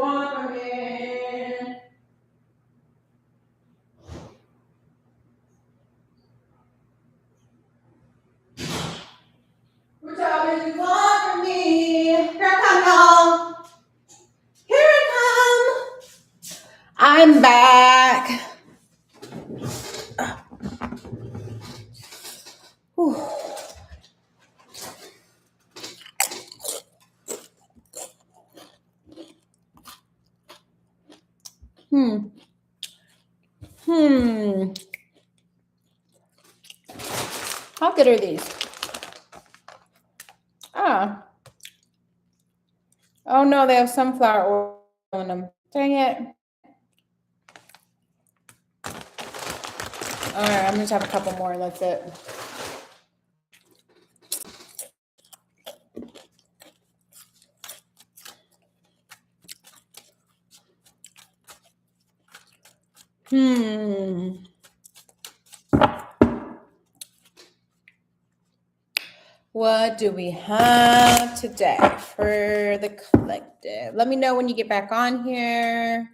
want from me? What do you want from me? Here I come, y'all. Here I come. I'm back. Whew. How good are these? Ah. Oh no, they have sunflower oil in them. Dang it. All right, I'm gonna just have a couple more. That's it. What do we have today for the collective? Let me know when you get back on here.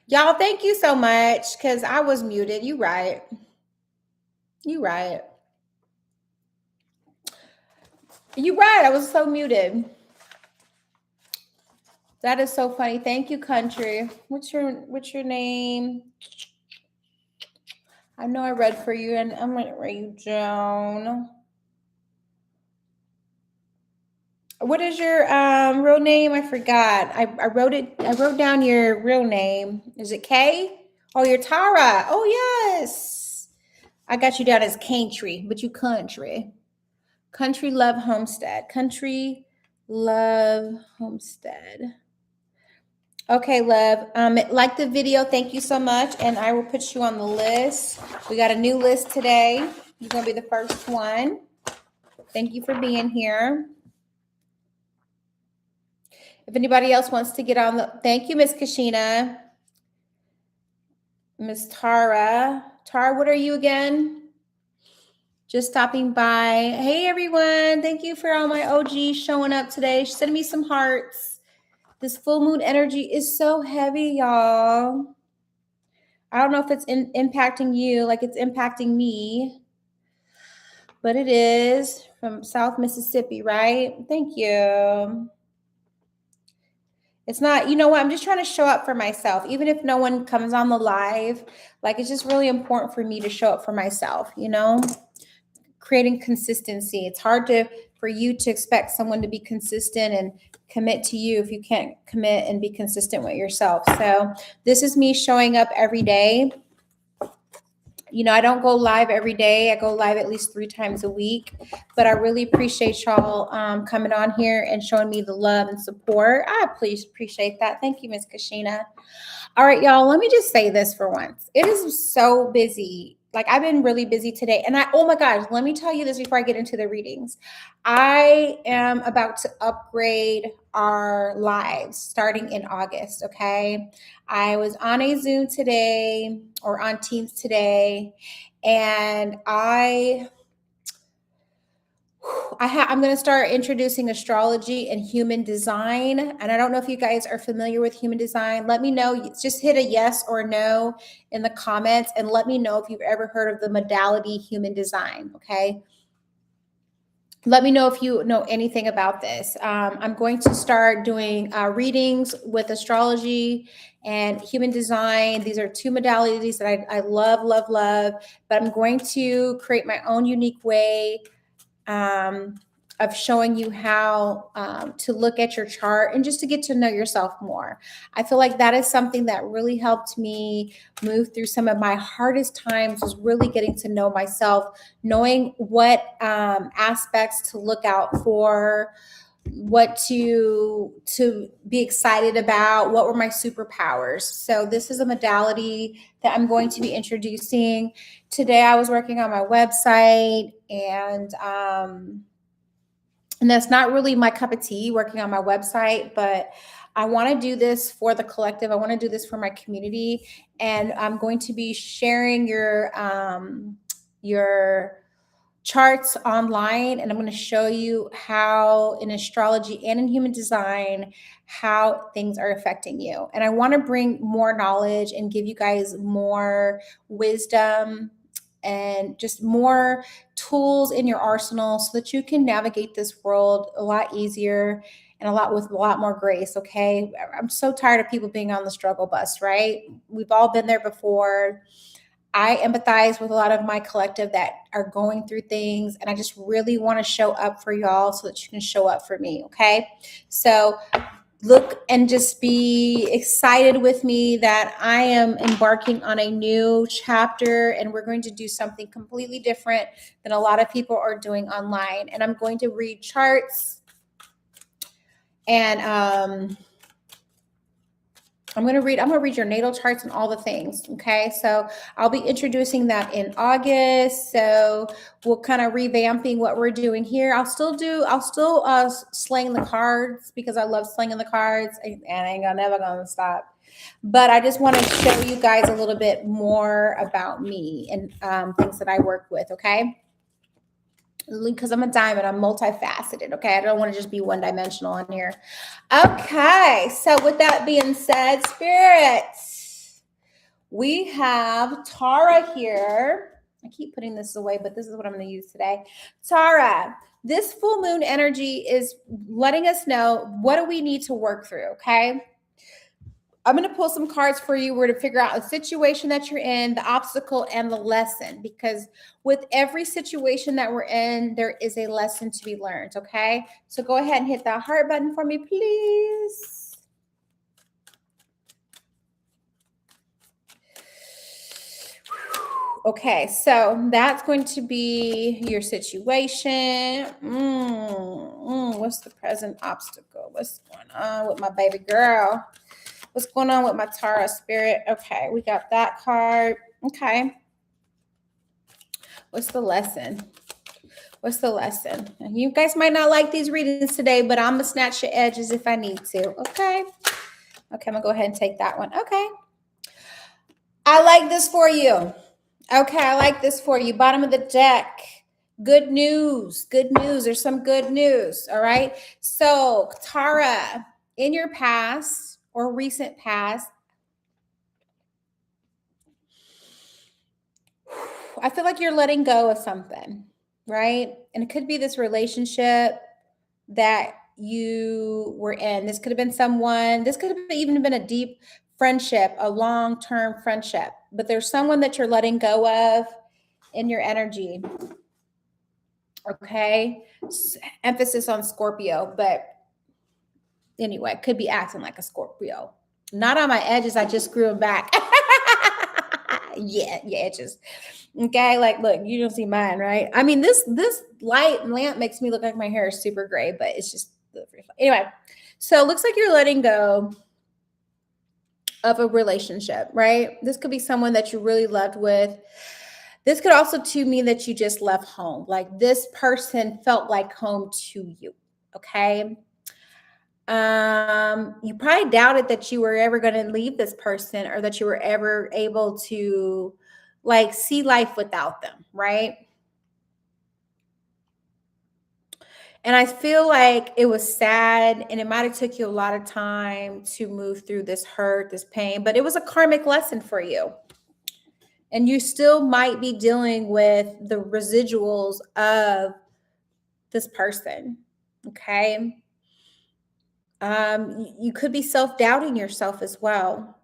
Y'all, thank you so much because I was muted. You right. You right. You right. I was so muted. That is so funny. Thank you, country. What's your name? I know I read for you, and I'm gonna write you down. What is your real name? I forgot. I wrote it. I wrote down your real name. Is it Kay? Oh, you're Tara. Oh yes. I got you down as country, but you country. Country Love Homestead. Country Love Homestead. Okay, love. Like the video. Thank you so much, and I will put you on the list. We got a new list today. You're gonna be the first one. Thank you for being here. If anybody else wants to get on the, thank you, Miss Kashina. Miss Tara. Tara, what are you again? Just stopping by. Hey, everyone. Thank you for all my OGs showing up today. Send me some hearts. This full moon energy is so heavy, y'all. I don't know if it's impacting you like it's impacting me, but it is from South Mississippi, right? Thank you. It's not, you know what? I'm just trying to show up for myself. Even if no one comes on the live, like it's just really important for me to show up for myself, you know? Creating consistency. It's hard for you to expect someone to be consistent and commit to you if you can't commit and be consistent with yourself. So this is me showing up every day. You know, I don't go live every day. I go live at least 3 times a week, but I really appreciate y'all coming on here and showing me the love and support. I please appreciate that. Thank you, Miss Kashina. All right, y'all, let me just say this for once. It is so busy. Like I've been really busy today. And oh my gosh, let me tell you this before I get into the readings. I am about to upgrade our lives starting in August, okay? I was on a Zoom today or on Teams today, and I'm going to start introducing astrology and human design. And I don't know if you guys are familiar with human design. Let me know. Just hit a yes or no in the comments and let me know if you've ever heard of the modality human design. Okay. Let me know if you know anything about this. I'm going to start doing readings with astrology and human design. These are 2 modalities that I love, love, love. But I'm going to create my own unique way of showing you how to look at your chart and just to get to know yourself more. I feel like that is something that really helped me move through some of my hardest times, was really getting to know myself, knowing what aspects to look out for, what to be excited about, what were my superpowers. So this is a modality that I'm going to be introducing. Today I was working on my website, and that's not really my cup of tea, working on my website, but I want to do this for the collective. I want to do this for my community, and I'm going to be sharing your charts online, and I'm going to show you how in astrology and in human design how things are affecting you. And I want to bring more knowledge and give you guys more wisdom and just more tools in your arsenal so that you can navigate this world a lot easier and with a lot more grace. Okay. I'm so tired of people being on the struggle bus, right? We've all been there before. I empathize with a lot of my collective that are going through things, and I just really want to show up for y'all so that you can show up for me. Okay. So look and just be excited with me that I am embarking on a new chapter, and we're going to do something completely different than a lot of people are doing online. And I'm going to read charts, and I'm going to read your natal charts and all the things. Okay. So I'll be introducing that in August. So we'll kind of revamping what we're doing here. I'll still slang the cards because I love slanging the cards, and I ain't never going to stop. But I just want to show you guys a little bit more about me and things that I work with. Okay. Because I'm a diamond, I'm multifaceted. Okay. I don't want to just be one dimensional on here. Okay. So with that being said, spirits, We have Tara here. I keep putting this away, but this is what I'm going to use today. Tara, this full moon energy is letting us know what do we need to work through, okay? I'm going to pull some cards for you where to figure out a situation that you're in, the obstacle, and the lesson. Because with every situation that we're in, there is a lesson to be learned. Okay. So go ahead and hit that heart button for me, please. Okay. So that's going to be your situation. What's the present obstacle? What's going on with my baby girl? What's going on with my Tara spirit? Okay, we got that card. Okay. What's the lesson? What's the lesson? You guys might not like these readings today, but I'm going to snatch your edges if I need to. Okay. Okay, I'm going to go ahead and take that one. Okay. I like this for you. Okay, I like this for you. Bottom of the deck. Good news. Good news. There's some good news. All right. So, Tara, in your past, or recent past, I feel like you're letting go of something, right? And it could be this relationship that you were in. This could have been someone, this could have even been a deep friendship, a long-term friendship, but there's someone that you're letting go of in your energy. Okay. Emphasis on Scorpio, but anyway, could be acting like a Scorpio. Not on my edges. I just grew them back. Yeah, edges. Okay, like look, you don't see mine, right? I mean, this light lamp makes me look like my hair is super gray, but it's just anyway. So it looks like you're letting go of a relationship, right? This could be someone that you really loved with. This could also too mean that you just left home. Like this person felt like home to you. Okay. You probably doubted that you were ever going to leave this person or that you were ever able to like see life without them, right? And I feel like it was sad and it might have took you a lot of time to move through this hurt, this pain, but it was a karmic lesson for you. And you still might be dealing with the residuals of this person. Okay. You could be self-doubting yourself as well.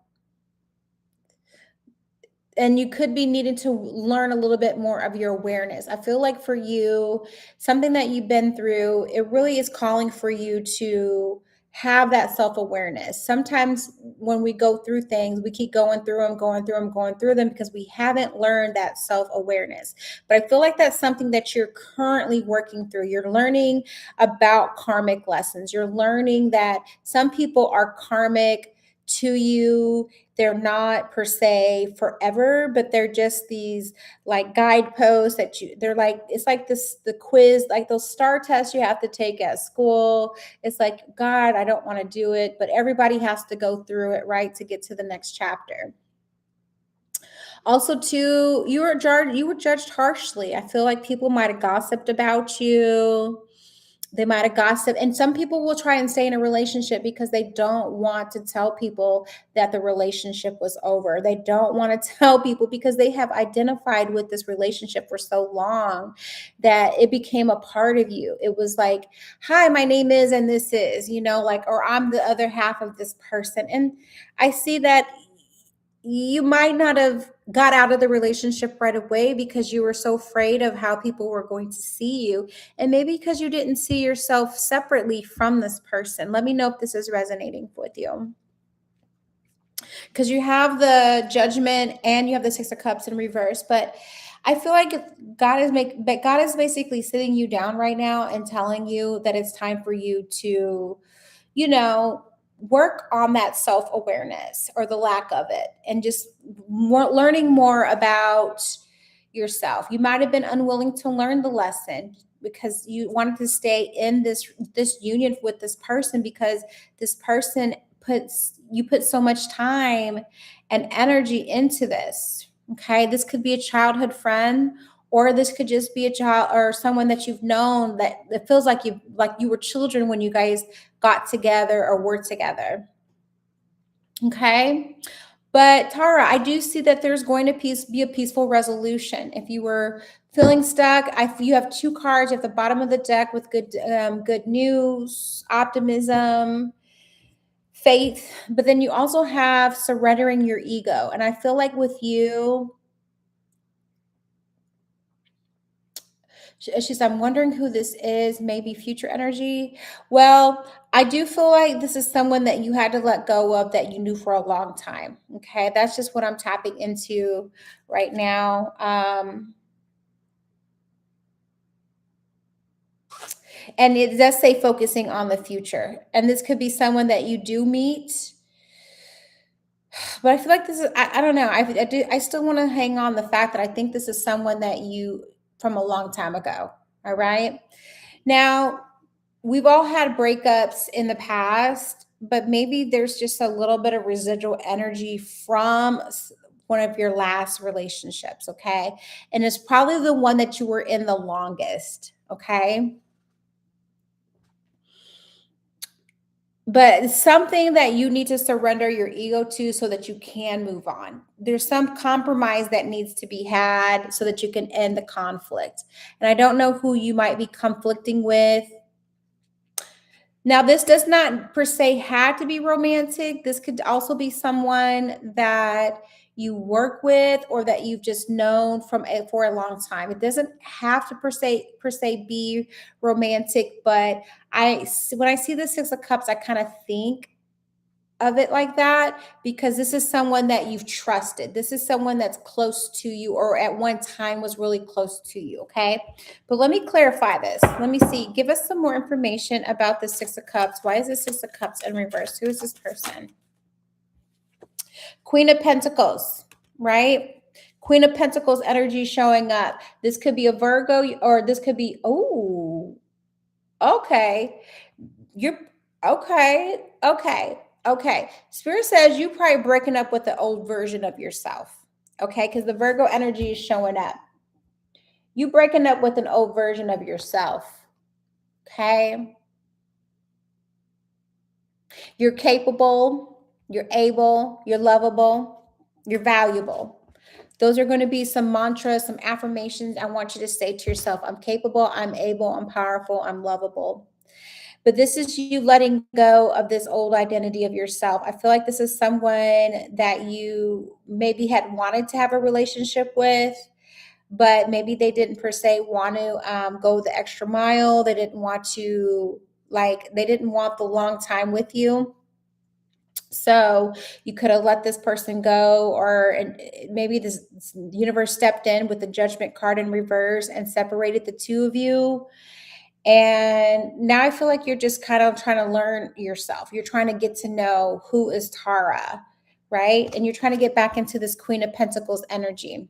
And you could be needing to learn a little bit more of your awareness. I feel like for you, something that you've been through, it really is calling for you to have that self-awareness. Sometimes when we go through things, we keep going through them because we haven't learned that self-awareness. But I feel like that's something that you're currently working through. You're learning about karmic lessons. You're learning that some people are karmic to you. They're not per se forever, but they're just these like guideposts that they're like, it's like the quiz, like those star tests you have to take at school. It's like, God, I don't want to do it, but everybody has to go through it, right? To get to the next chapter. Also, too, you were judged harshly. I feel like people might have gossiped about you. They might have gossiped. And some people will try and stay in a relationship because they don't want to tell people that the relationship was over. They don't want to tell people because they have identified with this relationship for so long that it became a part of you. It was like, hi, my name is, and this is, like, or I'm the other half of this person. And I see that you might not have got out of the relationship right away because you were so afraid of how people were going to see you. And maybe because you didn't see yourself separately from this person. Let me know if this is resonating with you. Because you have the Judgment and you have the Six of Cups in reverse. But I feel like God is basically sitting you down right now and telling you that it's time for you to, work on that self-awareness or the lack of it and just learning more about yourself. You might have been unwilling to learn the lesson because you wanted to stay in this union with this person because this person put so much time and energy into this. Okay, this could be a childhood friend, or this could just be a child or someone that you've known that it feels like you were children when you guys got together or were together. Okay. But Tara, I do see that there's going to be a peaceful resolution. If you were feeling stuck, you have two cards at the bottom of the deck with good news, optimism, faith, but then you also have surrendering your ego. And I feel like with you, she's, I'm wondering who this is, maybe future energy. Well, I do feel like this is someone that you had to let go of that you knew for a long time. Okay. That's just what I'm tapping into right now. And it does say focusing on the future. And this could be someone that you do meet. But I feel like this is, I don't know. I still want to hang on the fact that I think this is someone that you from a long time ago. All right. Now, we've all had breakups in the past, but maybe there's just a little bit of residual energy from one of your last relationships. Okay. And it's probably the one that you were in the longest. Okay. But it's something that you need to surrender your ego to so that you can move on. There's some compromise that needs to be had so that you can end the conflict. And I don't know who you might be conflicting with. Now, this does not per se have to be romantic. This could also be someone that you work with or that you've just known for a long time. It doesn't have to per se be romantic, but when I see the Six of Cups, I kind of think of it like that because this is someone that you've trusted. This is someone that's close to you or at one time was really close to you, okay? But let me clarify this. Let me see. Give us some more information about the Six of Cups. Why is the Six of Cups in reverse? Who is this person? Queen of Pentacles, right? Queen of Pentacles energy showing up. This could be a Virgo or this could be, oh, okay. You're okay. Okay. Spirit says you probably breaking up with the old version of yourself. Okay. Because the Virgo energy is showing up. You breaking up with an old version of yourself. Okay. You're capable. You're able. You're lovable. You're valuable. Those are going to be some mantras, some affirmations I want you to say to yourself. I'm capable. I'm able. I'm powerful. I'm lovable. But this is you letting go of this old identity of yourself. I feel like this is someone that you maybe had wanted to have a relationship with, but maybe they didn't per se want to go the extra mile. They didn't want to, they didn't want the long time with you. So you could have let this person go, or maybe this universe stepped in with the Judgment card in reverse and separated the two of you. And now I feel like you're just kind of trying to learn yourself. You're trying to get to know who is Tara, right? And you're trying to get back into this Queen of Pentacles energy.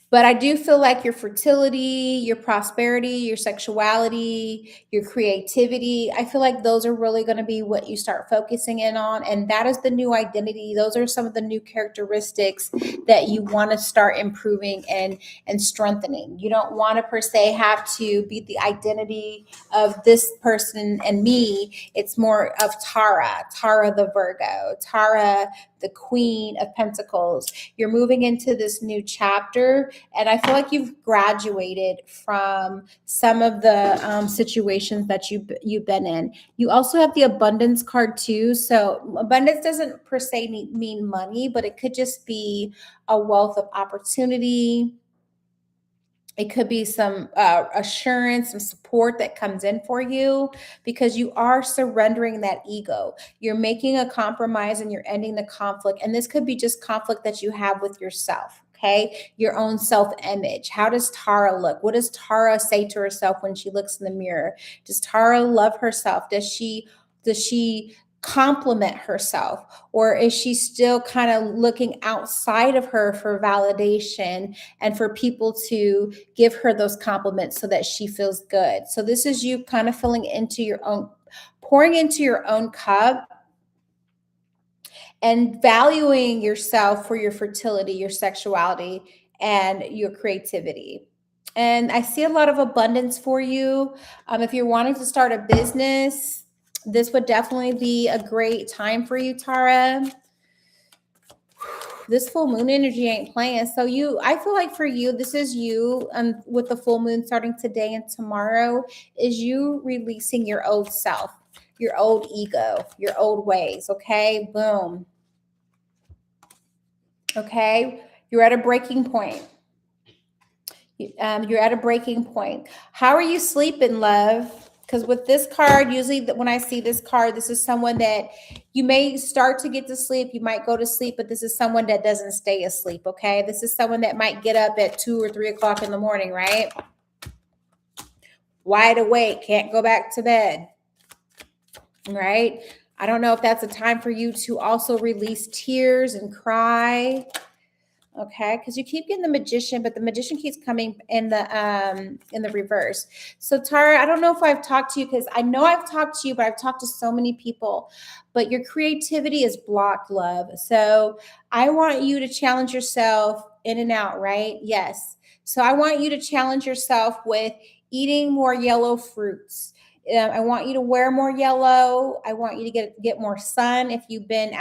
But I do feel like your fertility, your prosperity, your sexuality, your creativity, I feel like those are really going to be what you start focusing in on. And that is the new identity. Those are some of the new characteristics that you want to start improving and strengthening. You don't want to per se have to be the identity of this person and me. It's more of Tara the Virgo, Tara the Queen of Pentacles. You're moving into this new chapter, and I feel like you've graduated from some of the situations that you've been in. You also have the Abundance card too. So abundance doesn't per se mean money, but it could just be a wealth of opportunity. It could be some assurance, some support that comes in for you because you are surrendering that ego. You're making a compromise and you're ending the conflict. And this could be just conflict that you have with yourself, okay? Your own self-image. How does Tara look? What does Tara say to herself when she looks in the mirror? Does Tara love herself? Does she compliment herself, or is she still kind of looking outside of her for validation and for people to give her those compliments so that she feels good? So this is you kind of pouring into your own cup and valuing yourself for your fertility, your sexuality, and your creativity. And I see a lot of abundance for you. If you're wanting to start a business, this would definitely be a great time for you, Tara. this full moon energy ain't playing. So I feel like for you, this is you with the full moon starting today and tomorrow, is you releasing your old self, your old ego, your old ways. Okay. Boom. Okay. You're at a breaking point. You're at a breaking point. How are you sleeping, love? Because with this card, usually when I see this card, this is someone that you may start to get to sleep. You might go to sleep, but this is someone that doesn't stay asleep. Okay. This is someone that might get up at 2 or 3 o'clock in the morning, right? Wide awake, can't go back to bed, right? I don't know if that's a time for you to also release tears and cry. Okay, because you keep getting the Magician, but the Magician keeps coming in the reverse. So Tara, I don't know if I've talked to you, because I know I've talked to you, but I've talked to so many people. But your creativity is blocked, love. So I want you to challenge yourself in and out, right? Yes. So I want you to challenge yourself with eating more yellow fruits. I want you to wear more yellow. I want you to get more sun if you've been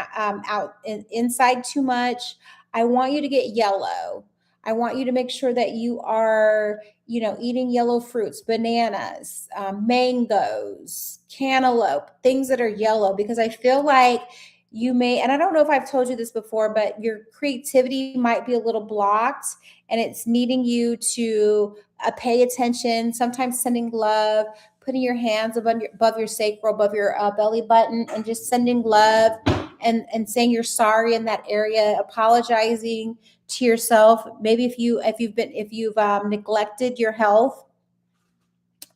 inside too much. I want you to get yellow. I want you to make sure that you are, eating yellow fruits, bananas, mangoes, cantaloupe, things that are yellow, because I feel like you may, and I don't know if I've told you this before, but your creativity might be a little blocked, and it's needing you to pay attention, sometimes sending love, putting your hands above your sacral, above your belly button, and just sending love and saying you're sorry in that area, apologizing to yourself. Maybe if you've neglected your health,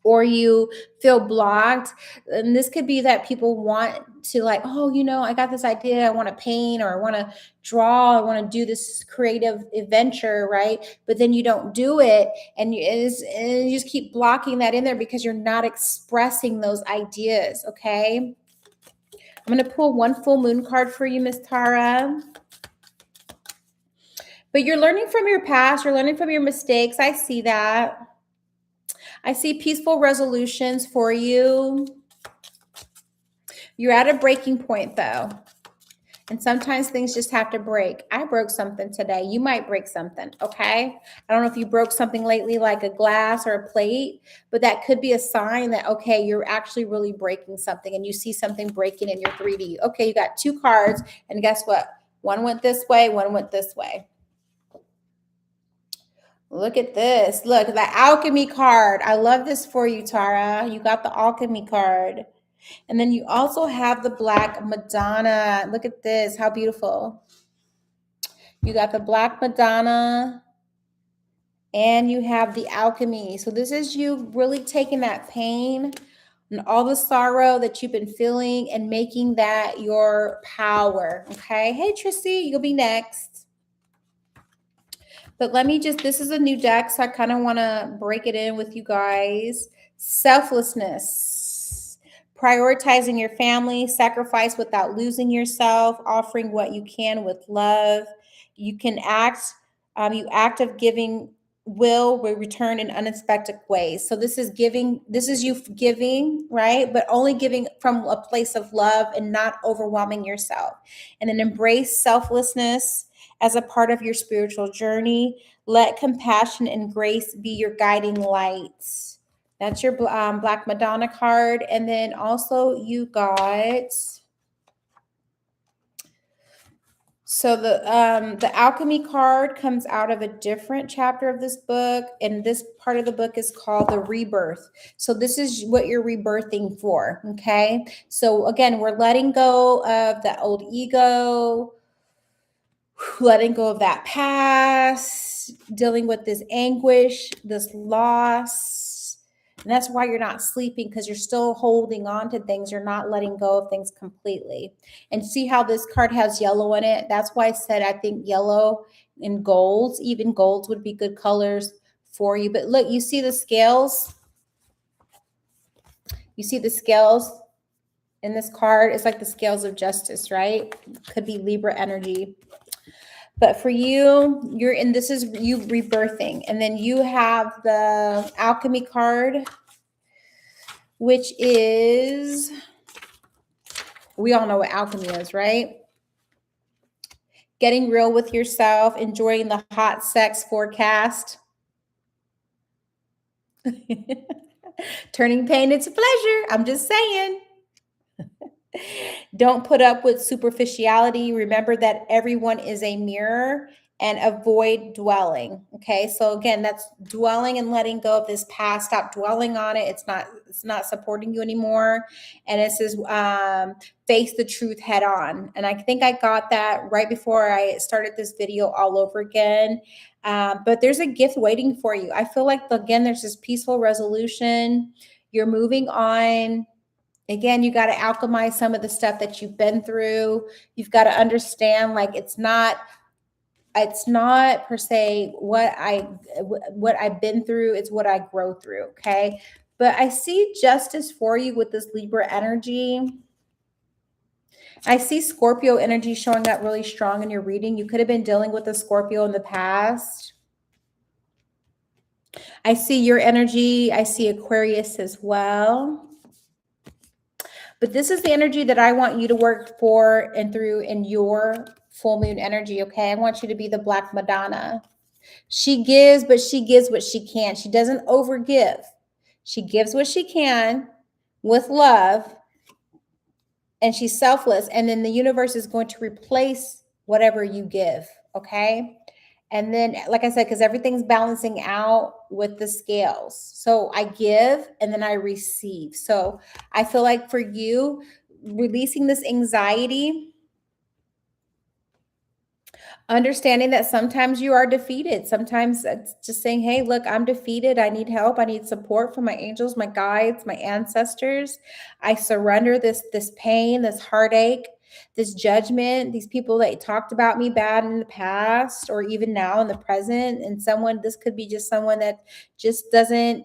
or you feel blocked, and this could be that people want to, like, oh, I got this idea, I want to paint, or I want to draw, I want to do this creative adventure, right? But then you don't do it, and you just keep blocking that in there because you're not expressing those ideas. Okay, I'm going to pull one full moon card for you, Miss Tara. But you're learning from your past. You're learning from your mistakes. I see that. I see peaceful resolutions for you. You're at a breaking point, though. And sometimes things just have to break. I broke something today. You might break something, okay? I don't know if you broke something lately, like a glass or a plate, but that could be a sign that, okay, you're actually really breaking something, and you see something breaking in your 3D. Okay, you got 2 cards, and guess what? One went this way, one went this way. Look at this. Look, the alchemy card. I love this for you, Tara. You got the alchemy card. And then you also have the Black Madonna. Look at this. How beautiful. You got the Black Madonna, and you have the alchemy. So this is you really taking that pain and all the sorrow that you've been feeling and making that your power. Okay. Hey, Trissy, you'll be next. But this is a new deck, so I kind of want to break it in with you guys. Selflessness, prioritizing your family, sacrifice without losing yourself, offering what you can with love. You can you act of giving will return in unexpected ways. So this is giving, this is you giving, right? But only giving from a place of love and not overwhelming yourself. And then embrace selflessness as a part of your spiritual journey. Let compassion and grace be your guiding lights. That's your Black Madonna card. And then also you got, so the alchemy card comes out of a different chapter of this book, and this part of the book is called the rebirth. So this is what you're rebirthing for. Okay. So again, we're letting go of the old ego, letting go of that past, dealing with this anguish, this loss. And that's why you're not sleeping, because you're still holding on to things. You're not letting go of things completely. And see how this card has yellow in it? That's why I said I think yellow and golds, even golds would be good colors for you. But look, you see the scales? You see the scales in this card? It's like the scales of justice, right? Could be Libra energy. But for you, this is you rebirthing. And then you have the alchemy card, which is, we all know what alchemy is, right? getting real with yourself, enjoying the hot sex forecast. Turning pain into pleasure. I'm just saying. Don't put up with superficiality. Remember that everyone is a mirror, and avoid dwelling. Okay. So again, that's dwelling and letting go of this past. Stop dwelling on it. It's not supporting you anymore. And it says, face the truth head on. And I think I got that right before I started this video all over again. But there's a gift waiting for you. I feel like, again, there's this peaceful resolution. You're moving on. Again, you got to alchemize some of the stuff that you've been through. You've got to understand, like, it's not per se what I've been through. It's what I grow through. Okay. But I see justice for you with this Libra energy. I see Scorpio energy showing up really strong in your reading. You could have been dealing with a Scorpio in the past. I see your energy. I see Aquarius as well. But this is the energy that I want you to work for and through in your full moon energy, okay? I want you to be the Black Madonna. She gives, but she gives what she can. She doesn't overgive. She gives what she can with love, and she's selfless. And then the universe is going to replace whatever you give, okay? And then, like I said, because everything's balancing out with the scales. So I give and then I receive. So I feel like for you, releasing this anxiety, understanding that sometimes you are defeated. Sometimes it's just saying, hey, look, I'm defeated. I need help. I need support from my angels, my guides, my ancestors. I surrender this pain, this heartache, this judgment, these people that talked about me bad in the past or even now in the present. And this could be just someone that just doesn't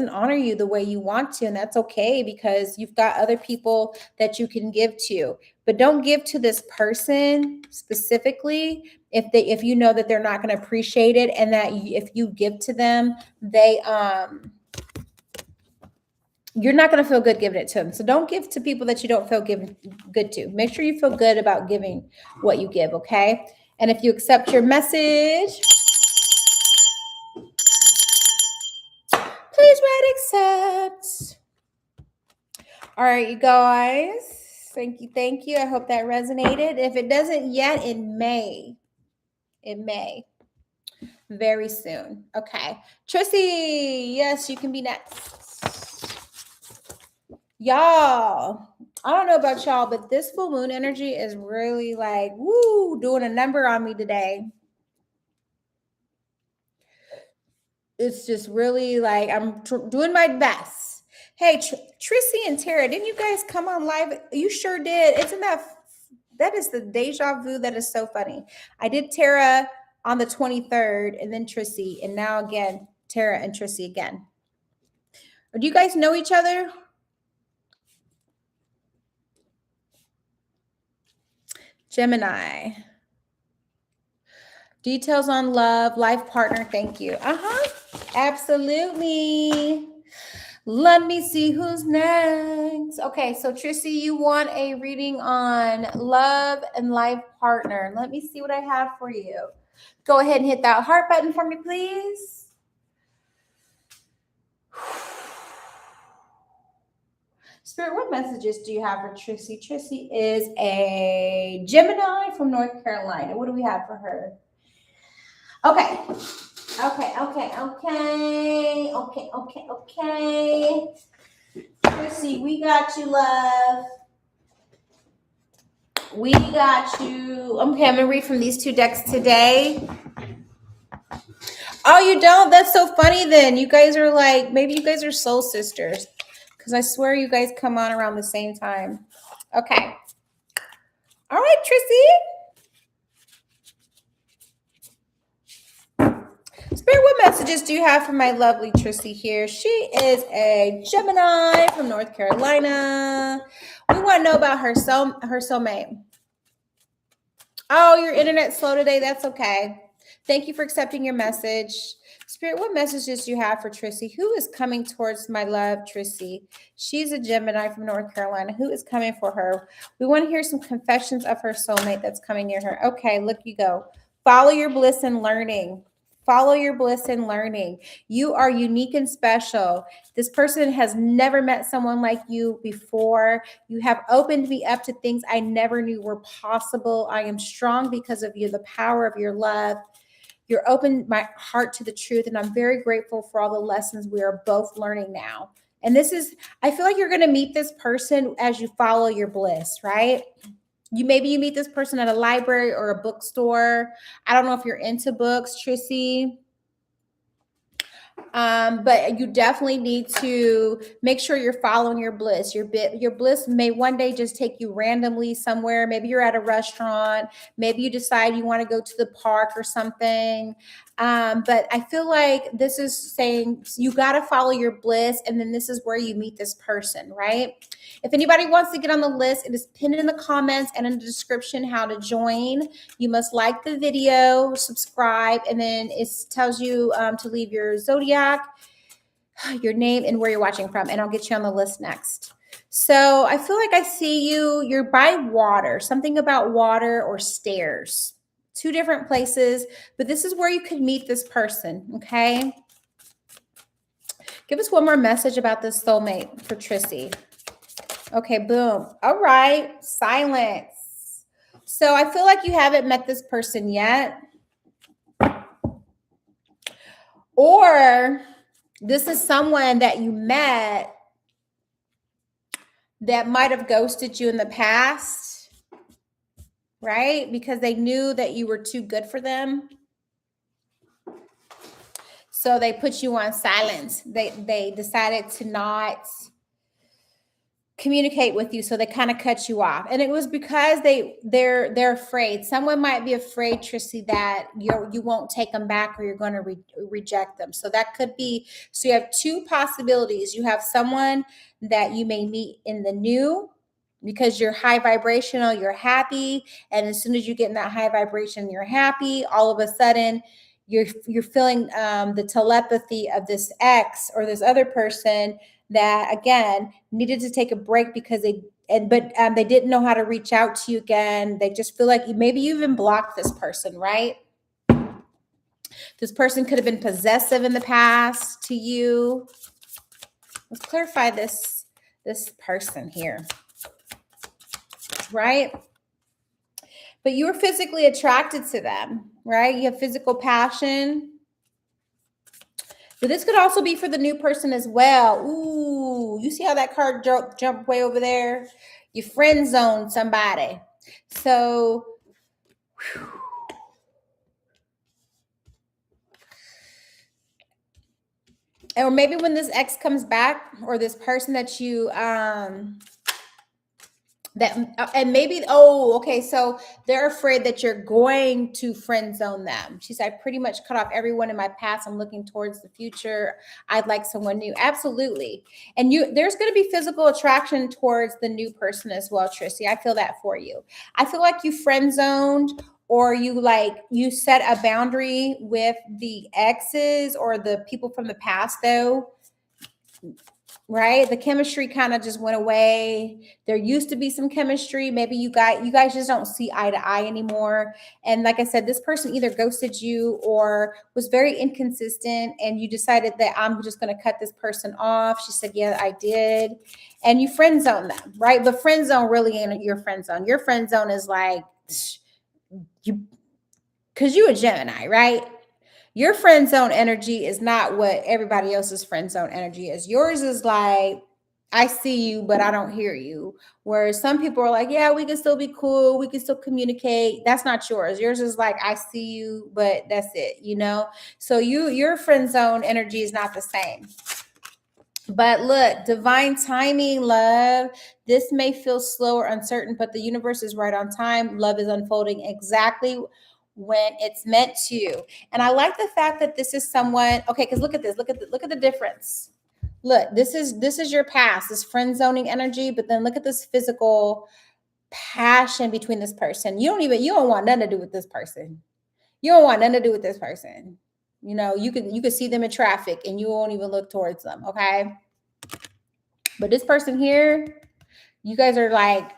honor you the way you want to. And that's okay, because you've got other people that you can give to. But don't give to this person specifically if you know that they're not going to appreciate it, and that if you give to them, you're not going to feel good giving it to them. So don't give to people that you don't feel good to. Make sure you feel good about giving what you give, okay? And if you accept your message, please write accept. All right, you guys. Thank you. Thank you. I hope that resonated. If it doesn't yet, it may. It may. Very soon. Okay. Trissy, yes, you can be next. Y'all, I don't know about y'all, but this full moon energy is really like, woo, doing a number on me today. It's just really like I'm doing my best. Hey, Trissy and Tara, didn't you guys come on live? You sure did. Isn't that is the deja vu? That is so funny. I did Tara on the 23rd and then Trissy, and now again, Tara and Trissy again. Or do you guys know each other? Gemini. Details on love, life partner. Thank you. Absolutely. Let me see who's next. Okay, so Trissy, you want a reading on love and life partner. Let me see what I have for you. Go ahead and hit that heart button for me, please. Spirit, what messages do you have for Trissy? Trissy is a Gemini from North Carolina. What do we have for her? Okay. Trissy, we got you, love. We got you. Okay, I'm going to read from these two decks today. Oh, you don't? That's so funny then. You guys are like, maybe you guys are soul sisters. Because I swear you guys come on around the same time. Okay. All right, Trissy. Spirit, what messages do you have for my lovely Trissy here? She is a Gemini from North Carolina. We want to know about her soulmate. Oh, your internet's slow today. That's okay. Thank you for accepting your message. Spirit, what messages do you have for Trissy? Who is coming towards my love, Trissy? She's a Gemini from North Carolina. Who is coming for her? We want to hear some confessions of her soulmate that's coming near her. Okay, look, you go. Follow your bliss and learning. Follow your bliss and learning. You are unique and special. This person has never met someone like you before. You have opened me up to things I never knew were possible. I am strong because of you, the power of your love. You're opened my heart to the truth, and I'm very grateful for all the lessons we are both learning now. And this is, I feel like you're going to meet this person as you follow your bliss, right? Maybe you meet this person at a library or a bookstore. I don't know if you're into books, Trissy. But you definitely need to make sure you're following your bliss. Your bliss may one day just take you randomly somewhere. Maybe you're at a restaurant. Maybe you decide you want to go to the park or something. But I feel like this is saying you got to follow your bliss, and then this is where you meet this person, right? If anybody wants to get on the list, it is pinned in the comments and in the description how to join. You must like the video, subscribe, and then it tells you to leave your zodiac, your name, and where you're watching from, and I'll get you on the list next. So I feel like I see you. You're by water, something about water or stairs. Two different places, but this is where you could meet this person, okay? Give us one more message about this soulmate for Trissy. Okay, boom. All right, silence. So I feel like you haven't met this person yet. Or this is someone that you met that might have ghosted you in the past, right? Because they knew that you were too good for them. So they put you on silence. They decided to not communicate with you, so they kind of cut you off, and it was because they're afraid. Someone might be afraid, Trissy, that you won't take them back, or you're going to reject them. So that could be. So you have two possibilities. You have someone that you may meet in the new, because you're high vibrational, you're happy, and as soon as you get in that high vibration, you're happy. All of a sudden, you're feeling the telepathy of this ex or this other person that again needed to take a break because they didn't know how to reach out to you again. They just feel like maybe you even blocked this person, right? This person could have been possessive in the past to you. Let's clarify this person here, right? But you were physically attracted to them, right? You have physical passion. But this could also be for the new person as well. Ooh, you see how that card jumped way over there? You friend zoned somebody. So, or maybe when this ex comes back, or this person that you and maybe, okay, so they're afraid that you're going to friend zone them. She said, I pretty much cut off everyone in my past. I'm looking towards the future. I'd like someone new. Absolutely. And there's going to be physical attraction towards the new person as well, Trissy. I feel that for you. I feel like you friend zoned, or you set a boundary with the exes or the people from the past, though. Right? The chemistry kind of just went away. There used to be some chemistry. Maybe you guys just don't see eye to eye anymore. And like I said, this person either ghosted you or was very inconsistent, and you decided that I'm just going to cut this person off. She said, yeah, I did. And you friend zone them, right? But friend zone really ain't your friend zone. Your friend zone is like because you're a Gemini, right? Your friend zone energy is not what everybody else's friend zone energy is. Yours is like, I see you, but I don't hear you. Whereas some people are like, yeah, we can still be cool. We can still communicate. That's not yours. Yours is like, I see you, but that's it, So your friend zone energy is not the same. But look, divine timing, love. This may feel slow or uncertain, but the universe is right on time. Love is unfolding exactly when it's meant to. And I like the fact that this is someone, okay, because look at this, look at the difference. Look, this is your past, this friend zoning energy, but then look at this physical passion between this person. You don't want nothing to do with this person. You don't want nothing to do with this person. You know, you could see them in traffic and you won't even look towards them, okay? But this person here, you guys are like,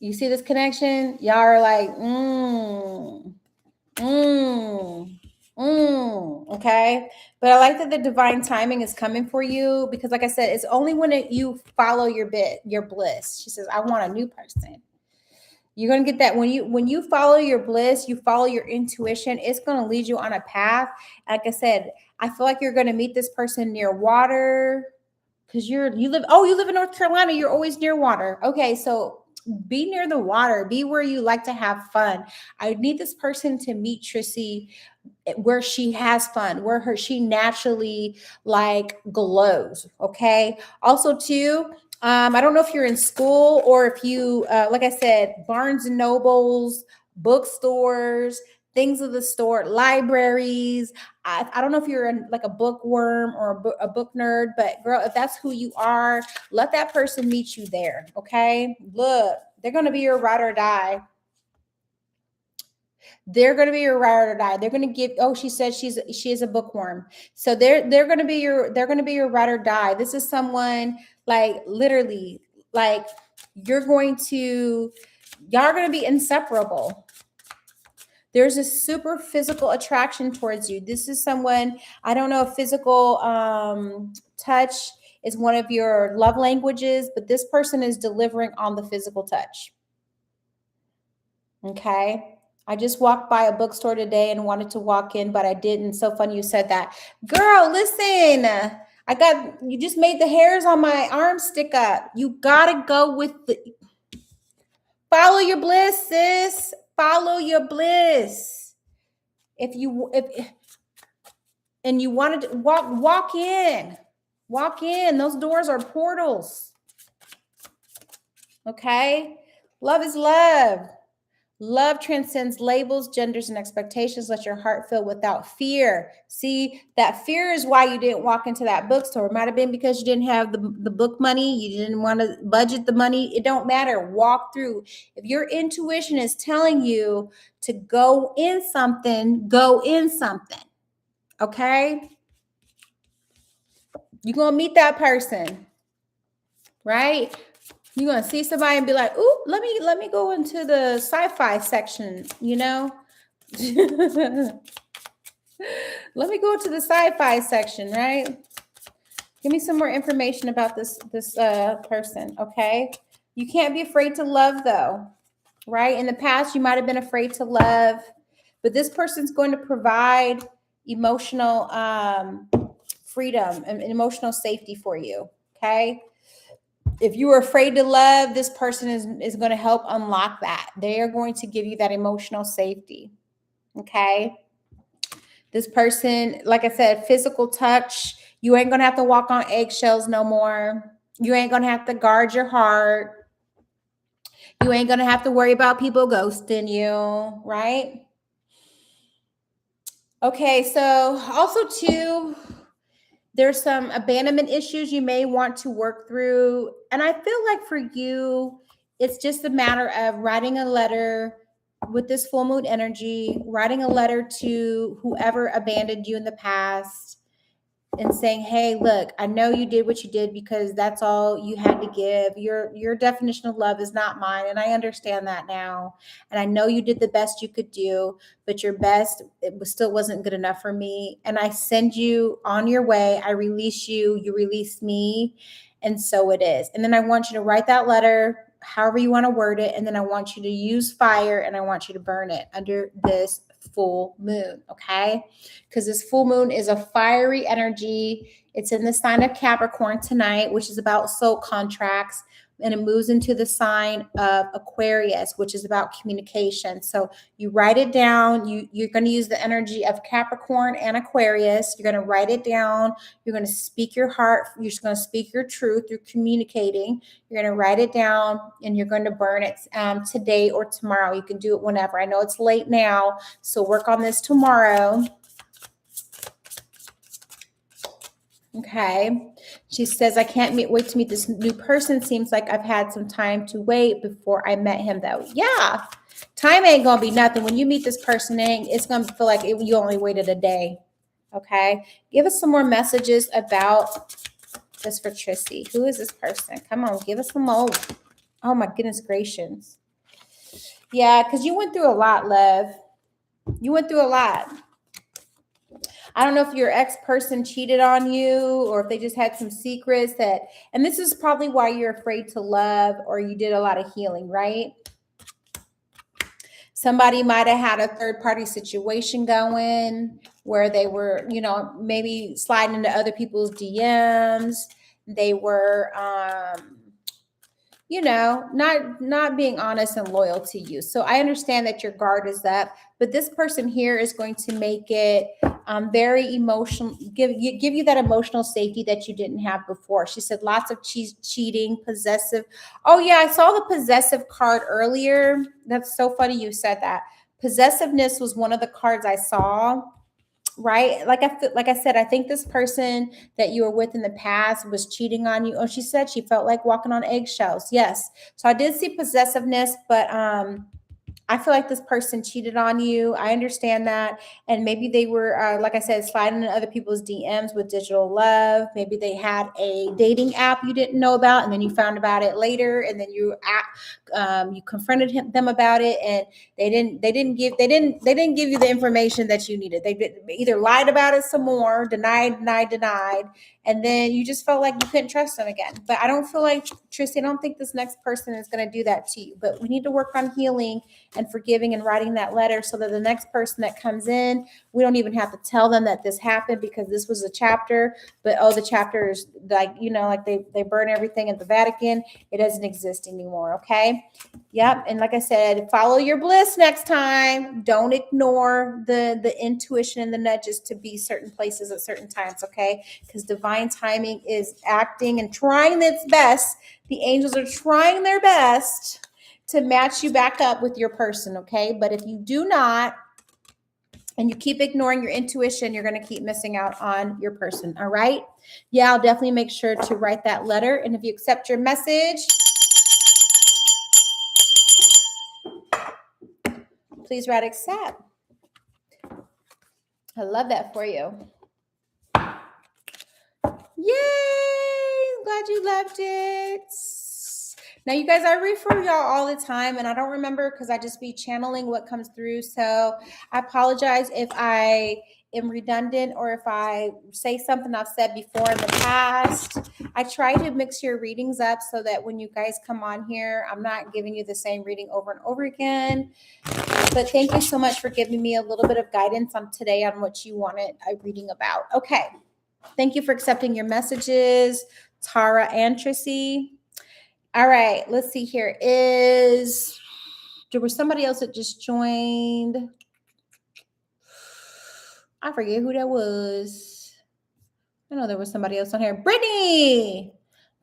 you see this connection? Y'all are like, okay. But I like that the divine timing is coming for you because, like I said, it's only when you follow your bliss. She says, I want a new person. You're going to get that when you follow your bliss, you follow your intuition, it's going to lead you on a path. Like I said, I feel like you're going to meet this person near water because you live in North Carolina. You're always near water. Okay. So be near the water, be where you like to have fun. I need this person to meet Trissy where she has fun, where she naturally like glows. Okay. Also too, I don't know if you're in school or if you, like I said, Barnes and Nobles, bookstores, things of the store, libraries. I don't know if you're like a bookworm or a book nerd, but girl, if that's who you are, let that person meet you there. Okay. Look, they're going to be your ride or die. They're going to be your ride or die. They're going to give. Oh, she said she is a bookworm. So they're going to be your ride or die. This is someone like literally like y'all are going to be inseparable. There's a super physical attraction towards you. This is someone, I don't know if physical touch is one of your love languages, but this person is delivering on the physical touch. Okay. I just walked by a bookstore today and wanted to walk in, but I didn't. So funny you said that. Girl, listen. You just made the hairs on my arm stick up. You gotta go with follow your bliss, sis. Follow your bliss. If you wanted to walk in. Walk in. Those doors are portals. Okay? Love is love. Love transcends labels, genders, and expectations. Let your heart fill without fear. See, that fear is why you didn't walk into that bookstore. It might have been because you didn't have the book money. You didn't want to budget the money. It don't matter. Walk through. If your intuition is telling you to go in something, go in something. Okay? You're going to meet that person, right? You're going to see somebody and be like, ooh, let me go into the sci-fi section, you know? Let me go to the sci-fi section, right? Give me some more information about this person, okay? You can't be afraid to love, though, right? In the past, you might have been afraid to love, but this person's going to provide emotional freedom and emotional safety for you, okay? If you were afraid to love, this person is going to help unlock that. They are going to give you that emotional safety. Okay. This person, like I said, physical touch. You ain't going to have to walk on eggshells no more. You ain't going to have to guard your heart. You ain't going to have to worry about people ghosting you, right? Okay. So also too, there's some abandonment issues you may want to work through. And I feel like for you, it's just a matter of writing a letter with this full moon energy, writing a letter to whoever abandoned you in the past and saying, hey, look, I know you did what you did because that's all you had to give. Your definition of love is not mine. And I understand that now. And I know you did the best you could do, but your best, still wasn't good enough for me. And I send you on your way. I release you, you release me. And so it is. And then I want you to write that letter, however you want to word it. And then I want you to use fire and I want you to burn it under this full moon, okay? Because this full moon is a fiery energy. It's in the sign of Capricorn tonight, which is about soul contracts, and it moves into the sign of Aquarius, which is about communication. So you write it down. You're going to use the energy of Capricorn and Aquarius. You're going to write it down. You're going to speak your heart. You're just going to speak your truth. You're communicating. You're going to write it down and you're going to burn it today or tomorrow. You can do it whenever. I know it's late now, so work on this tomorrow. Okay. She says, I can't wait to meet this new person. Seems like I've had some time to wait before I met him, though. Yeah. Time ain't going to be nothing. When you meet this person, it's going to feel like you only waited a day. Okay. Give us some more messages about this for Trissy. Who is this person? Come on, give us some more. Oh my goodness gracious. Yeah, because you went through a lot, love. You went through a lot. I don't know if your ex-person cheated on you or if they just had some secrets that, and this is probably why you're afraid to love or you did a lot of healing, right? Somebody might have had a third-party situation going where they were, maybe sliding into other people's DMs. They were, not being honest and loyal to you. So I understand that your guard is up, but this person here is going to make it very emotional, give you that emotional safety that you didn't have before. She said lots of cheating, possessive. Oh yeah, I saw the possessive card earlier. That's so funny you said that. Possessiveness was one of the cards I saw. Right, like I said, I think this person that you were with in the past was cheating on you. Oh, she said she felt like walking on eggshells. Yes, so I did see possessiveness, but I feel like this person cheated on you. I understand that. And maybe they were, like I said, sliding in other people's DMs with digital love. Maybe they had a dating app you didn't know about, and then you found about it later, and then you confronted them about it, and they didn't give you the information that you needed. They either lied about it some more, denied, and then you just felt like you couldn't trust them again. But I don't feel like, Tristy, I don't think this next person is going to do that to you. But we need to work on healing and forgiving and writing that letter so that the next person that comes in, we don't even have to tell them that this happened because this was a chapter. But the chapter is like, like they burn everything at the Vatican. It doesn't exist anymore. Okay. Yep. And like I said, follow your bliss next time. Don't ignore the intuition and the nudges to be certain places at certain times. Okay. Because divine timing is acting and trying its best. The angels are trying their best to match you back up with your person. Okay. But if you do not, and you keep ignoring your intuition, you're going to keep missing out on your person. All right. Yeah. I'll definitely make sure to write that letter. And if you accept your message, please write accept. I love that for you. Yay! Glad you loved it. Now, you guys, I read for y'all all the time, and I don't remember because I just be channeling what comes through. So I apologize if I am redundant or if I say something I've said before in the past. I try to mix your readings up so that when you guys come on here, I'm not giving you the same reading over and over again. But thank you so much for giving me a little bit of guidance on today on what you wanted a reading about. Okay. Thank you for accepting your messages, Tara and Trissy. All right, let's see here. There was somebody else that just joined. I forget who that was. I know there was somebody else on here. Brittany,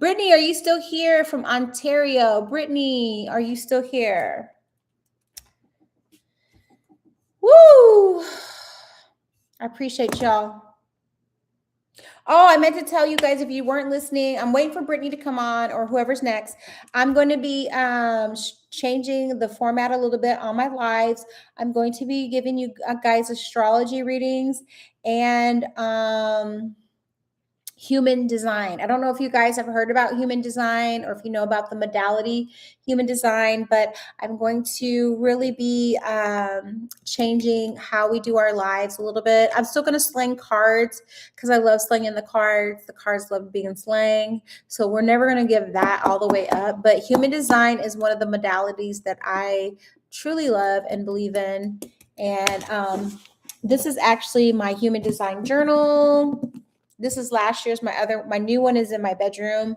are you still here from Ontario? Brittany, are you still here? Woo! I appreciate y'all. Oh, I meant to tell you guys, if you weren't listening, I'm waiting for Brittany to come on or whoever's next. I'm going to be changing the format a little bit on my lives. I'm going to be giving you guys astrology readings and human design. I don't know if you guys have heard about human design or if you know about the modality human design, but I'm going to really be changing how we do our lives a little bit. I'm still going to slang cards because I love slanging the cards. The cards love being slang. So we're never going to give that all the way up. But human design is one of the modalities that I truly love and believe in. And this is actually my human design journal. This is last year's. My new one is in my bedroom,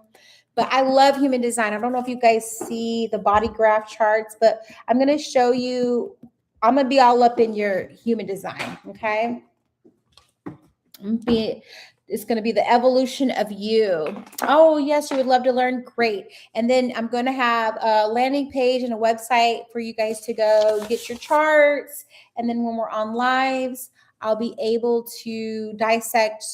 but I love human design. I don't know if you guys see the body graph charts, but I'm going to show you. I'm going to be all up in your human design. Okay. It's going to be the evolution of you. Oh, yes. You would love to learn. Great. And then I'm going to have a landing page and a website for you guys to go get your charts. And then when we're on lives, I'll be able to dissect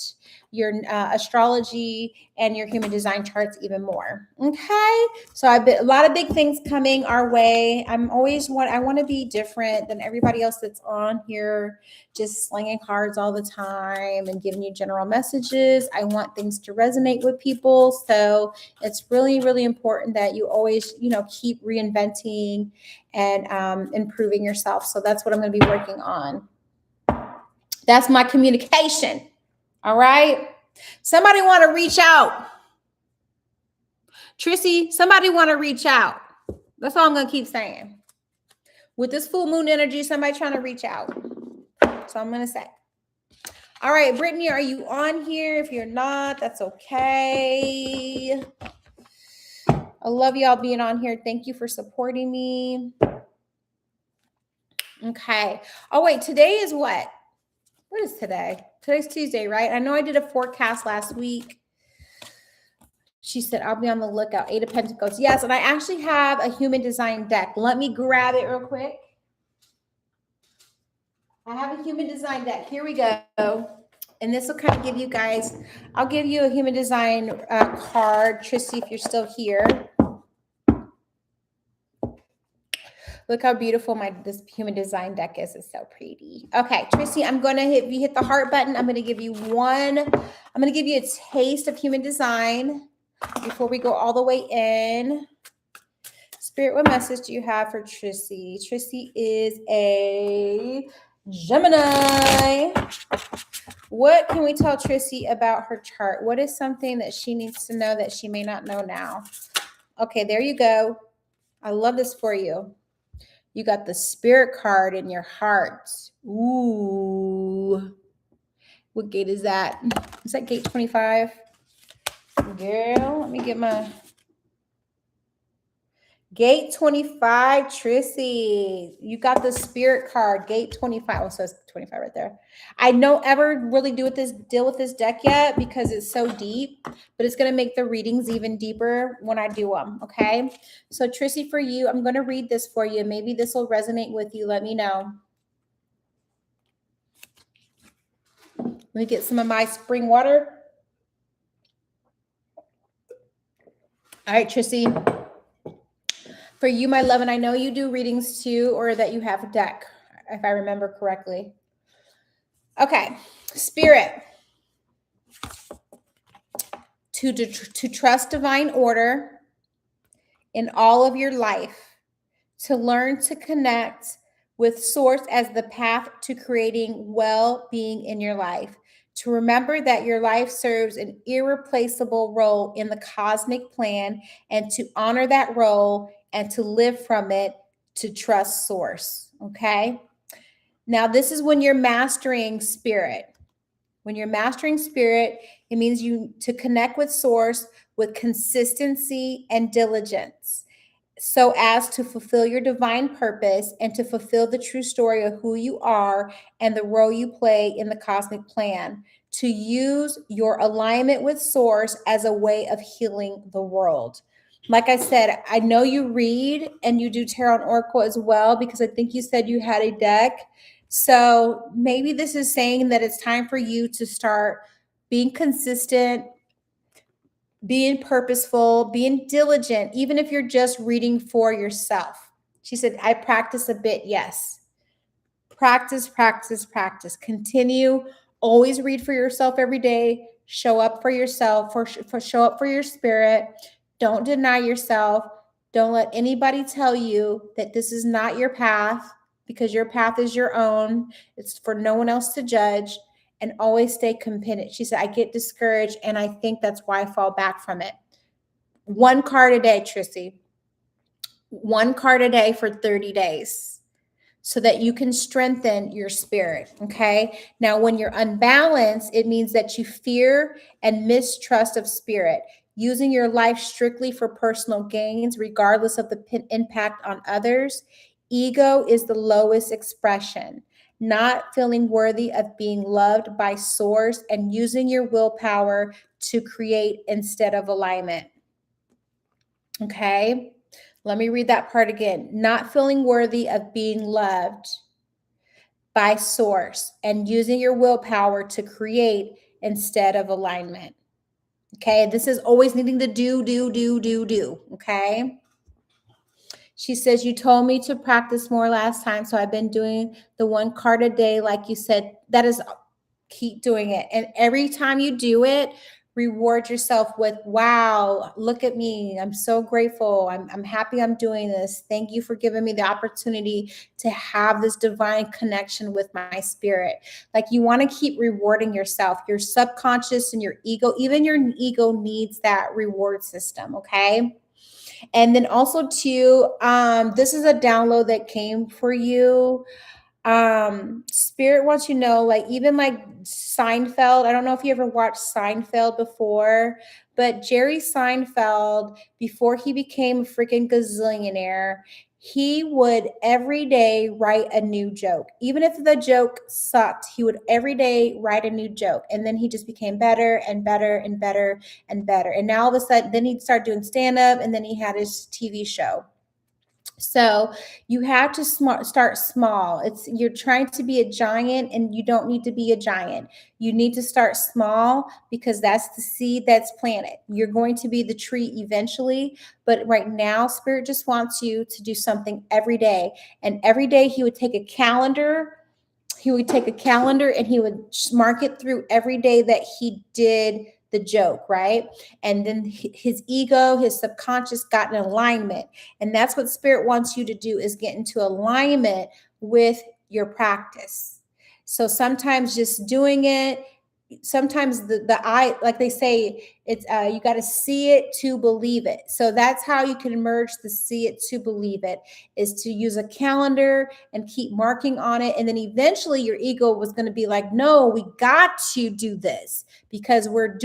your astrology and your human design charts even more. Okay, so a lot of big things coming our way. I want to be different than everybody else that's on here, just slinging cards all the time and giving you general messages. I want things to resonate with people, so it's really, really important that you always, keep reinventing and improving yourself. So that's what I'm going to be working on. That's my communication. All right. Somebody want to reach out. Trissy, somebody want to reach out. That's all I'm going to keep saying. With this full moon energy, somebody trying to reach out. So I'm going to say. All right, Brittany, are you on here? If you're not, that's okay. I love y'all being on here. Thank you for supporting me. Okay. Oh, wait, today is what? What is today? Today's Tuesday, right? I know I did a forecast last week. She said, I'll be on the lookout. 8 of Pentacles. Yes, and I actually have a human design deck. Let me grab it real quick. I have a human design deck. Here we go. And this will kind of give you guys, I'll give you a human design card. Trissy, if you're still here. Look how beautiful this human design deck is. It's so pretty. Okay, Trissy, I'm going to hit the heart button. I'm going to give you a taste of human design before we go all the way in. Spirit, what message do you have for Trissy? Trissy is a Gemini. What can we tell Trissy about her chart? What is something that she needs to know that she may not know now? Okay, there you go. I love this for you. You got the Spirit card in your heart. Ooh. What gate is that? Is that gate 25? Girl, let me get my gate 25, Trissy. You got the Spirit card, gate 25. Oh, so it's 25 right there. I don't ever really deal with this deck yet because it's so deep, but it's going to make the readings even deeper when I do them. Okay. So Trissy, for you, I'm going to read this for you. Maybe this will resonate with you. Let me know. Let me get some of my spring water. All right, Trissy. For you, my love, and I know you do readings too, or that you have a deck, if I remember correctly. Okay, Spirit. To trust divine order in all of your life, to learn to connect with Source as the path to creating well-being in your life, to remember that your life serves an irreplaceable role in the cosmic plan, and to honor that role and to live from it, to trust Source. Okay. Now, this is when you're mastering Spirit. When you're mastering Spirit, it means you to connect with Source with consistency and diligence, so as to fulfill your divine purpose and to fulfill the true story of who you are and the role you play in the cosmic plan, to use your alignment with Source as a way of healing the world. Like I said, I know you read and you do tarot and oracle as well, because I think you said you had a deck. So maybe this is saying that it's time for you to start being consistent, being purposeful, being diligent, even if you're just reading for yourself. She said, I practice a bit. Yes. Practice, practice, practice. Continue. Always read for yourself every day. Show up for yourself, show up for your spirit. Don't deny yourself. Don't let anybody tell you that this is not your path, because your path is your own. It's for no one else to judge. And always stay committed. She said, I get discouraged, and I think that's why I fall back from it. 1 card a day, Trissy. 1 card a day for 30 days so that you can strengthen your spirit, okay? Now, when you're unbalanced, it means that you fear and mistrust of spirit, using your life strictly for personal gains, regardless of the impact on others. Ego is the lowest expression. Not feeling worthy of being loved by Source, and using your willpower to create instead of alignment. Okay, let me read that part again. Not feeling worthy of being loved by source and using your willpower to create instead of alignment. Okay, this is always needing to do. Okay. She says, you told me to practice more last time, so I've been doing the 1 card a day, like you said. That is, keep doing it. And every time you do it, reward yourself with, wow, look at me. I'm so grateful. I'm happy I'm doing this. Thank you for giving me the opportunity to have this divine connection with my spirit. Like, you want to keep rewarding yourself. Your subconscious and your ego, even your ego needs that reward system. Okay. And then also too, this is a download that came for you. Spirit wants you to know, like, even like Seinfeld, I don't know if you ever watched Seinfeld before, but Jerry Seinfeld, before he became a freaking gazillionaire, he would every day write a new joke. Even if the joke sucked, he would every day write a new joke. And then he just became better and better and better and better. And now all of a sudden, then he'd start doing stand-up, and then he had his TV show. So you have to start small. You're trying to be a giant, and you don't need to be a giant. You need to start small, because that's the seed that's planted. You're going to be the tree eventually, but right now Spirit just wants you to do something every day. And every day he would take a calendar. He would take a calendar and he would mark it through every day that he did the joke, right? And then his ego, his subconscious got in alignment. And that's what Spirit wants you to do, is get into alignment with your practice. So sometimes just doing it, sometimes the eye, like they say, it's you got to see it to believe it. So that's how you can merge the see it to believe it, is to use a calendar and keep marking on it. And then eventually your ego was going to be like, no, we got to do this, because we're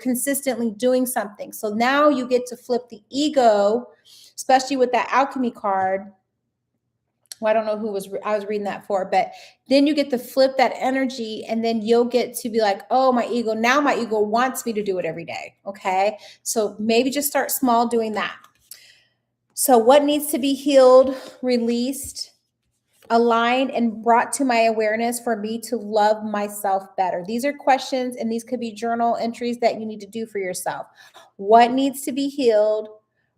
consistently doing something. So now you get to flip the ego, especially with that alchemy card. Well, I don't know who I was reading that for, but then you get to flip that energy, and then you'll get to be like, oh, my ego wants me to do it every day. Okay. So maybe just start small doing that. So what needs to be healed, released, aligned, and brought to my awareness for me to love myself better? These are questions, and these could be journal entries that you need to do for yourself. What needs to be healed,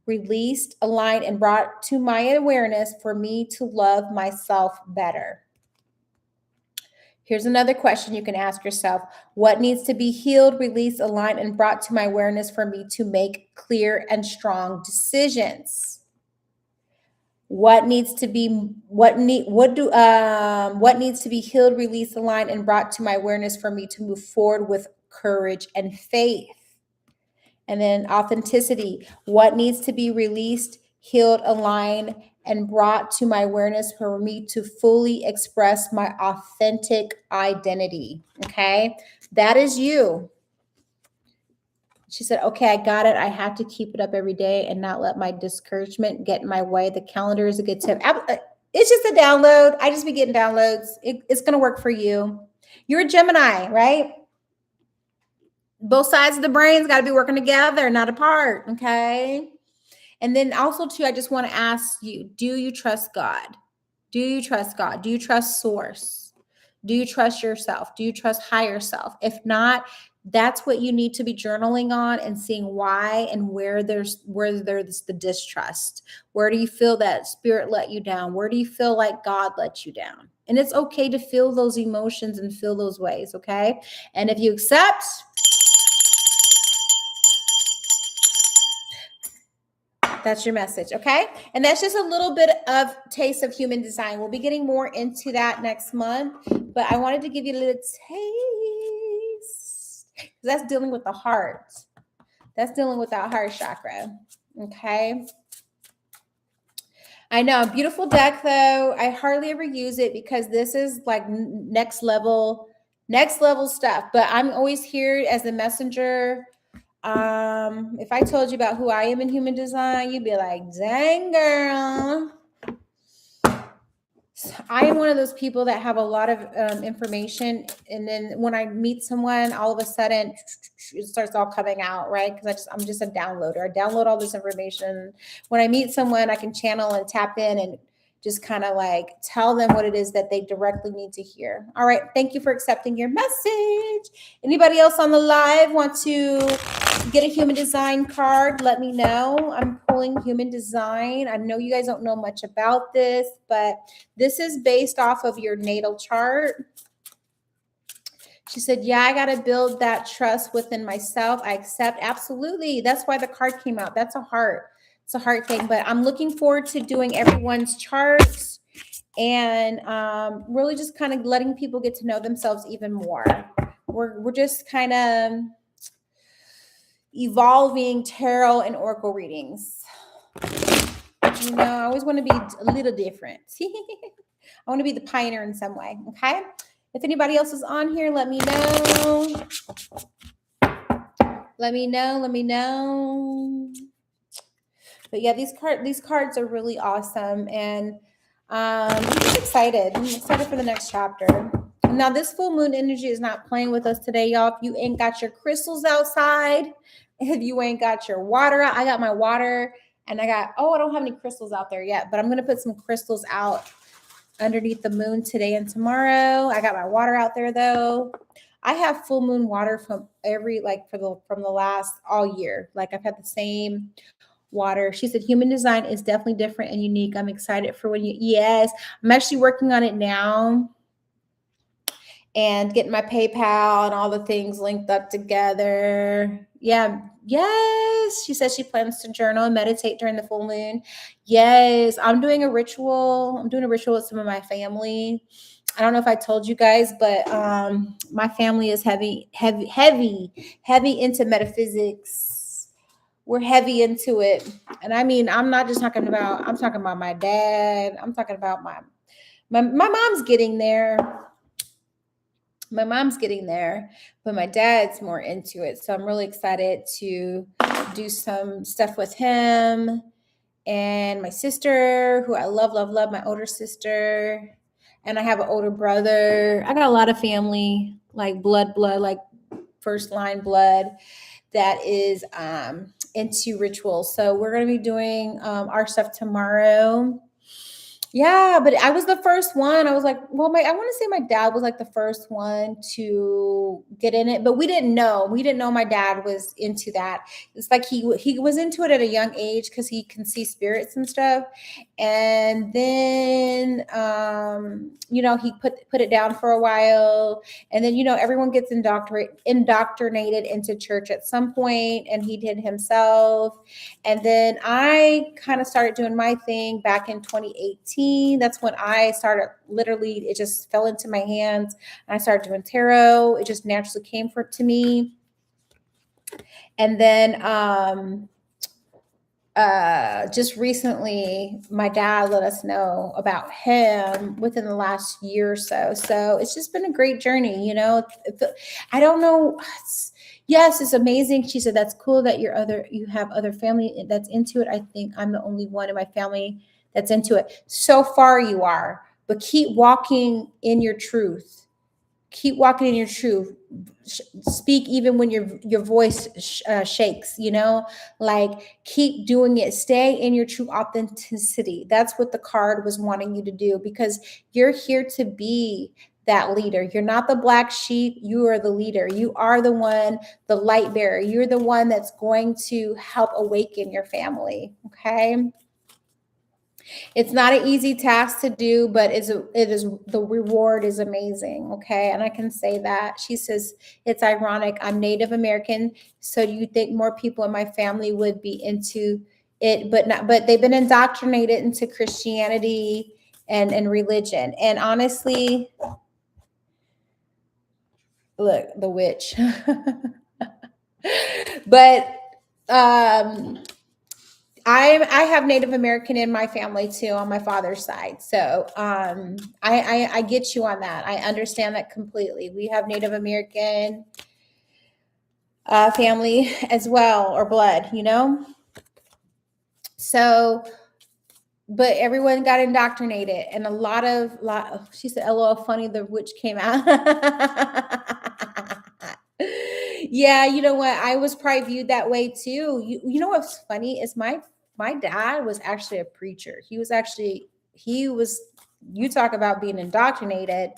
released, aligned, and brought to my awareness for me to love myself better? Here's another question you can ask yourself. What needs to be healed, released, aligned, and brought to my awareness for me to make clear and strong decisions? What needs to be healed, released, aligned, and brought to my awareness for me to move forward with courage and faith? And then authenticity. What needs to be released, healed, aligned, and brought to my awareness for me to fully express my authentic identity? Okay, that is you. She said, okay, I got it. I have to keep it up every day and not let my discouragement get in my way. The calendar is a good tip. It's just a download. I just be getting downloads. It's going to work for you. You're a Gemini, right? Both sides of the brain's got to be working together, not apart. Okay. And then also too, I just want to ask you, do you trust God? Do you trust God? Do you trust source? Do you trust yourself? Do you trust higher self? If not, that's what you need to be journaling on and seeing why and where there's the distrust. Where do you feel that Spirit let you down? Where do you feel like God let you down? And it's okay to feel those emotions and feel those ways. Okay. And if you accept, that's your message, okay? And that's just a little bit of taste of human design. We'll be getting more into that next month, but I wanted to give you a little taste, because that's dealing with the heart. That's dealing with that heart chakra, okay? I know, beautiful deck though. I hardly ever use it because this is like next level stuff, but I'm always here as a messenger. If I told you about who I am in human design, you'd be like, dang, girl. I am one of those people that have a lot of information. And then when I meet someone, all of a sudden it starts all coming out, right? Because I'm just a downloader. I download all this information. When I meet someone, I can channel and tap in and just kind of like tell them what it is that they directly need to hear. All right. Thank you for accepting your message. Anybody else on the live want to get a human design card? Let me know. I'm pulling human design. I know you guys don't know much about this, but this is based off of your natal chart. She said, yeah, I got to build that trust within myself. I accept. Absolutely. That's why the card came out. That's a heart. It's a heart thing. But I'm looking forward to doing everyone's charts and really just kind of letting people get to know themselves even more. We're just kind of evolving tarot and oracle readings. You know, I always want to be a little different. I want to be the pioneer in some way. Okay. If anybody else is on here, let me know. Let me know. But yeah, these cards are really awesome, and I'm just excited. I'm excited for the next chapter. Now, this full moon energy is not playing with us today, y'all. If you ain't got your crystals outside, if you ain't got your water out, I got my water, and I don't have any crystals out there yet, but I'm gonna put some crystals out underneath the moon today and tomorrow. I got my water out there though. I have full moon water from from the last all year. Like I've had the same water. She said human design is definitely different and unique. I'm excited for yes, I'm actually working on it now and getting my PayPal and all the things linked up together. Yeah. Yes. She says she plans to journal and meditate during the full moon. Yes. I'm doing a ritual. I'm doing a ritual with some of my family. I don't know if I told you guys, but my family is heavy into metaphysics. We're heavy into it. And I mean, I'm talking about my dad. I'm talking about my mom's getting there. My mom's getting there, but my dad's more into it. So I'm really excited to do some stuff with him and my sister, who I love, my older sister. And I have an older brother. I got a lot of family, like blood, like first line blood that is into rituals. So we're going to be doing our stuff tomorrow. Yeah, but I was the first one. I was like, well, I want to say my dad was like the first one to get in it, but we didn't know. We didn't know my dad was into that. It's like he was into it at a young age because he can see spirits and stuff. And then, he put it down for a while. And then, everyone gets indoctrinated into church at some point, and he did himself. And then I kind of started doing my thing back in 2018. That's when I started, literally, it just fell into my hands. I started doing tarot. It just naturally came to me. And then just recently, my dad let us know about him within the last year or so. So it's just been a great journey, I don't know. Yes, it's amazing. She said, that's cool that you have other family that's into it. I think I'm the only one in my family that's into it. So far you are, but keep walking in your truth. Keep walking in your truth. Speak even when your voice shakes, like keep doing it. Stay in your true authenticity. That's what the card was wanting you to do, because you're here to be that leader. You're not the black sheep. You are the leader. You are the one, the light bearer. You're the one that's going to help awaken your family. Okay. It's not an easy task to do, but the reward is amazing. Okay. And I can say that. She says, it's ironic. I'm Native American. So you think more people in my family would be into it, but they've been indoctrinated into Christianity and religion. And honestly, look, the witch. But I have Native American in my family too, on my father's side. So I get you on that. I understand that completely. We have Native American family as well, or blood, So, but everyone got indoctrinated, and a lot of she said, "LOL, funny, the witch came out." Yeah, you know what? I was probably viewed that way too. You know what's funny is my dad was actually a preacher. He you talk about being indoctrinated,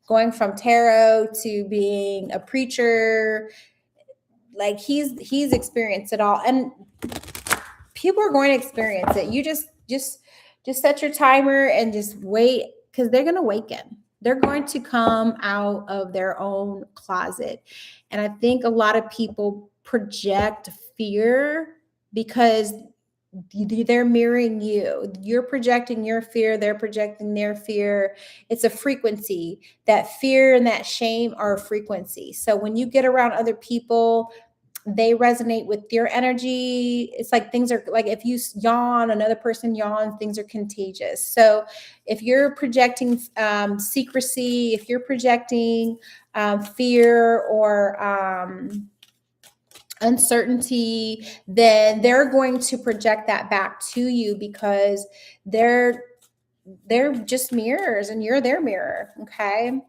going from tarot to being a preacher. Like he's experienced it all. And people are going to experience it. You just set your timer and just wait, because they're going to awaken. They're going to come out of their own closet. And I think a lot of people project fear because they're mirroring you. You're projecting your fear, they're projecting their fear. It's a frequency. That fear and that shame are a frequency. So when you get around other people, they resonate with your energy. It's like things are like, if you yawn, another person yawns, things are contagious. So if you're projecting secrecy, if you're projecting fear or uncertainty, then they're going to project that back to you, because they're just mirrors and you're their mirror. Okay.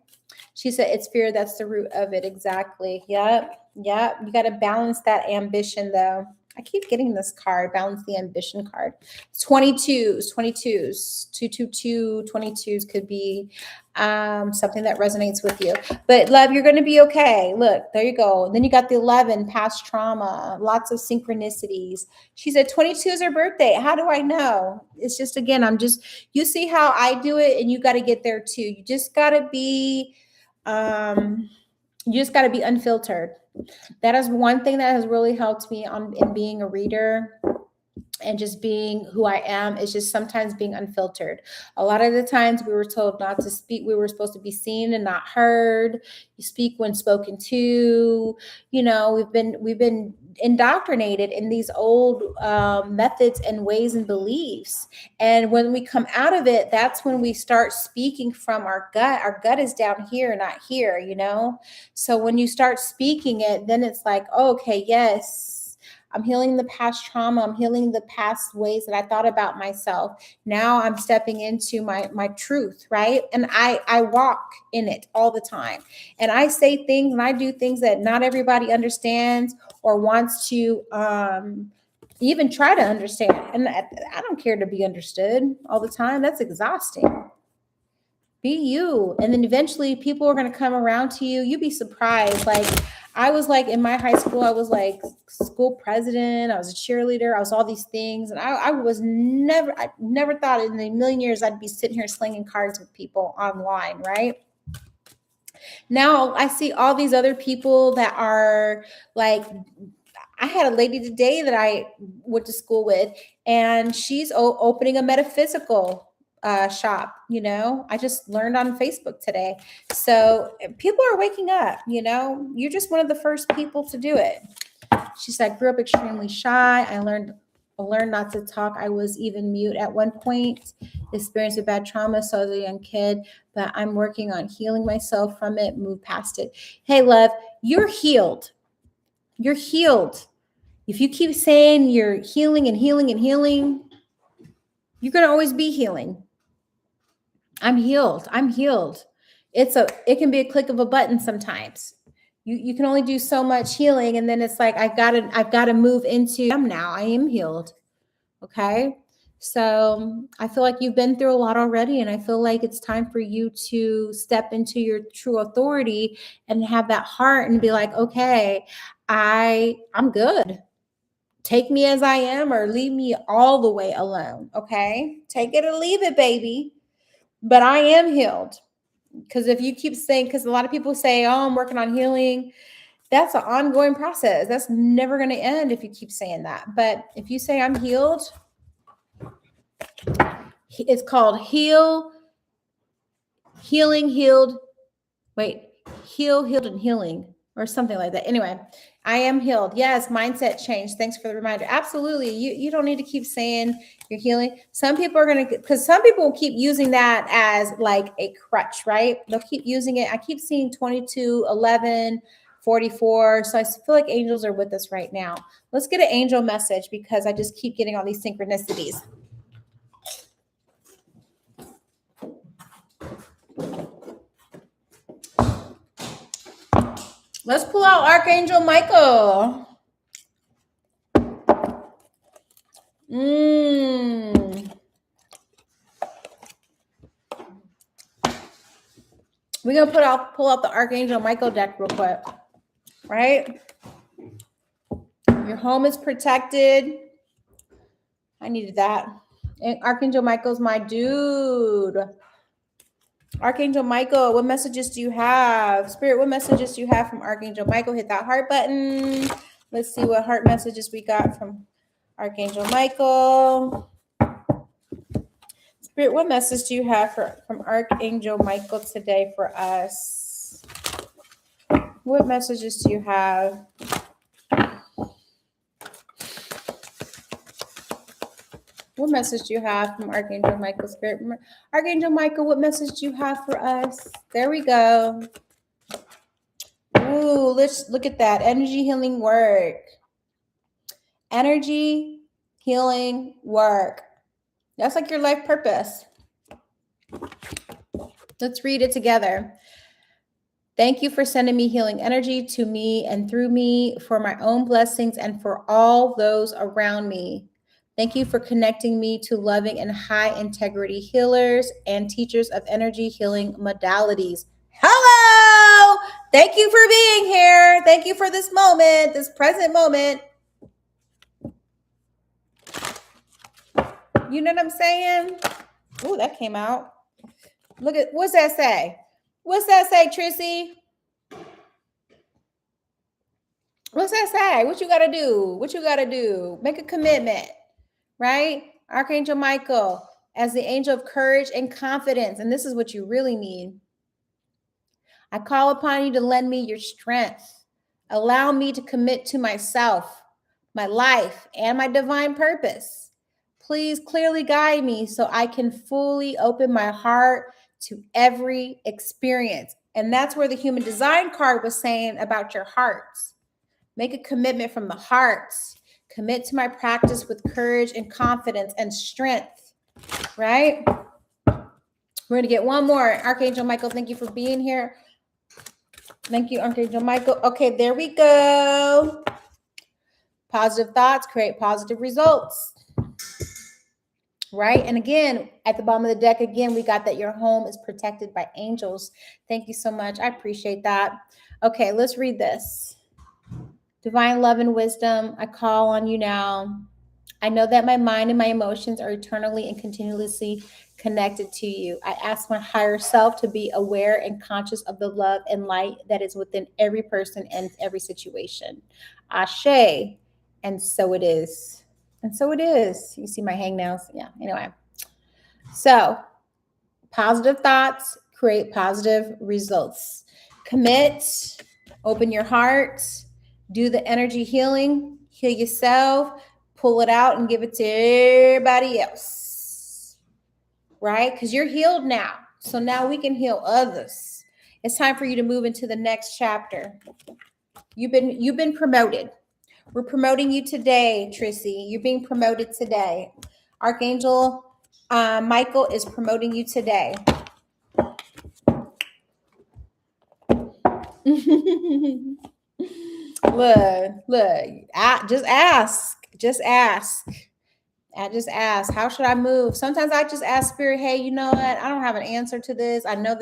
She said, it's fear. That's the root of it. Exactly. Yep. Yep. You got to balance that ambition though. I keep getting this card, balance the ambition card. 22s, 222, 22s could be something that resonates with you. But love, you're going to be okay. Look, there you go. And then you got the 11, past trauma, lots of synchronicities. She said 22 is her birthday. How do I know? It's just, again, you see how I do it, and you got to get there too. You just got to be unfiltered. That is one thing that has really helped me in being a reader and just being who I am, is just sometimes being unfiltered. A lot of the times we were told not to speak. We were supposed to be seen and not heard. You speak when spoken to. You know, we've been indoctrinated in these old methods and ways and beliefs. And when we come out of it, that's when we start speaking from our gut. Our gut is down here, not here, you know? So when you start speaking it, then it's like, oh, okay, yes, I'm healing the past trauma. I'm healing the past ways that I thought about myself. Now I'm stepping into my truth, right? And I walk in it all the time. And I say things and I do things that not everybody understands or wants to even try to understand. And I don't care to be understood all the time. That's exhausting. Be you. And then eventually people are going to come around to you. You'd be surprised. Like, I was like, in my high school, I was like school president. I was a cheerleader. I was all these things. And I never thought in a million years I'd be sitting here slinging cards with people online, right? Now I see all these other people that are like, I had a lady today that I went to school with, and she's opening a metaphysical shop. You know, I just learned on Facebook today. So people are waking up. You know, you're just one of the first people to do it. She said, I grew up extremely shy. I learned not to talk. I was even mute at one point. Experienced a bad trauma, so I was a young kid, but I'm working on healing myself from it, move past it. Hey, love, you're healed. You're healed. If you keep saying you're healing and healing and healing, you're going to always be healing. I'm healed. I'm healed. It can be a click of a button sometimes. You can only do so much healing, and then it's like I've got to move into I am healed. Okay? So I feel like you've been through a lot already, and I feel like it's time for you to step into your true authority and have that heart and be like, okay, I'm good. Take me as I am, or leave me all the way alone. Okay? Take it or leave it, baby. But I am healed. Because if you keep saying, because a lot of people say, oh, I'm working on healing, that's an ongoing process. That's never going to end if you keep saying that. But if you say I'm healed, it's called healed, healed, and healing, or something like that. Anyway, I am healed. Yes, mindset change. Thanks for the reminder. Absolutely. You don't need to keep saying you're healing. Some people are going to, because some people will keep using that as like a crutch, right? They'll keep using it. I keep seeing 22, 11, 44. So I feel like angels are with us right now. Let's get an angel message, because I just keep getting all these synchronicities. Let's pull out Archangel Michael. We're going to pull out the Archangel Michael deck real quick, right? Your home is protected. I needed that. And Archangel Michael's my dude. Archangel Michael, what messages do you have? Spirit, what messages do you have from Archangel Michael? Hit that heart button. Let's see what heart messages we got from Archangel Michael. Spirit, what message do you have from Archangel Michael today for us? What messages do you have? What message do you have from Archangel Michael, Spirit? Archangel Michael, what message do you have for us? There we go. Ooh, let's look at that. Energy healing work. Energy healing work. That's like your life purpose. Let's read it together. Thank you for sending me healing energy to me and through me for my own blessings and for all those around me. Thank you for connecting me to loving and high integrity healers and teachers of energy healing modalities. Hello! Thank you for being here. Thank you for this moment, this present moment. You know what I'm saying? Ooh, that came out. Look at, what's that say? What's that say, Trissy? What's that say? What you got to do? What you got to do? Make a commitment, right? Archangel Michael, as the angel of courage and confidence, and this is what you really need. I call upon you to lend me your strength. Allow me to commit to myself, my life, and my divine purpose. Please clearly guide me so I can fully open my heart to every experience. And that's where the human design card was saying about your hearts. Make a commitment from the heart. Commit to my practice with courage and confidence and strength, right? We're going to get one more. Archangel Michael, thank you for being here. Thank you, Archangel Michael. Okay, there we go. Positive thoughts create positive results. Right? And again, at the bottom of the deck, again, we got that your home is protected by angels. Thank you so much. I appreciate that. Okay, let's read this. Divine love and wisdom, I call on you now. I know that my mind and my emotions are eternally and continuously connected to you. I ask my higher self to be aware and conscious of the love and light that is within every person and every situation. Ashe, and so it is. And so it is. You see my hangnails? Yeah, anyway. So, positive thoughts create positive results. Commit, open your heart, do the energy healing, heal yourself, pull it out and give it to everybody else. Right? Because you're healed now. So now we can heal others. It's time for you to move into the next chapter. You've been promoted. We're promoting you today, Trissy. You're being promoted today. Archangel Michael is promoting you today. Look, just ask. How should I move? Sometimes I just ask Spirit, hey, you know what? I don't have an answer to this. I know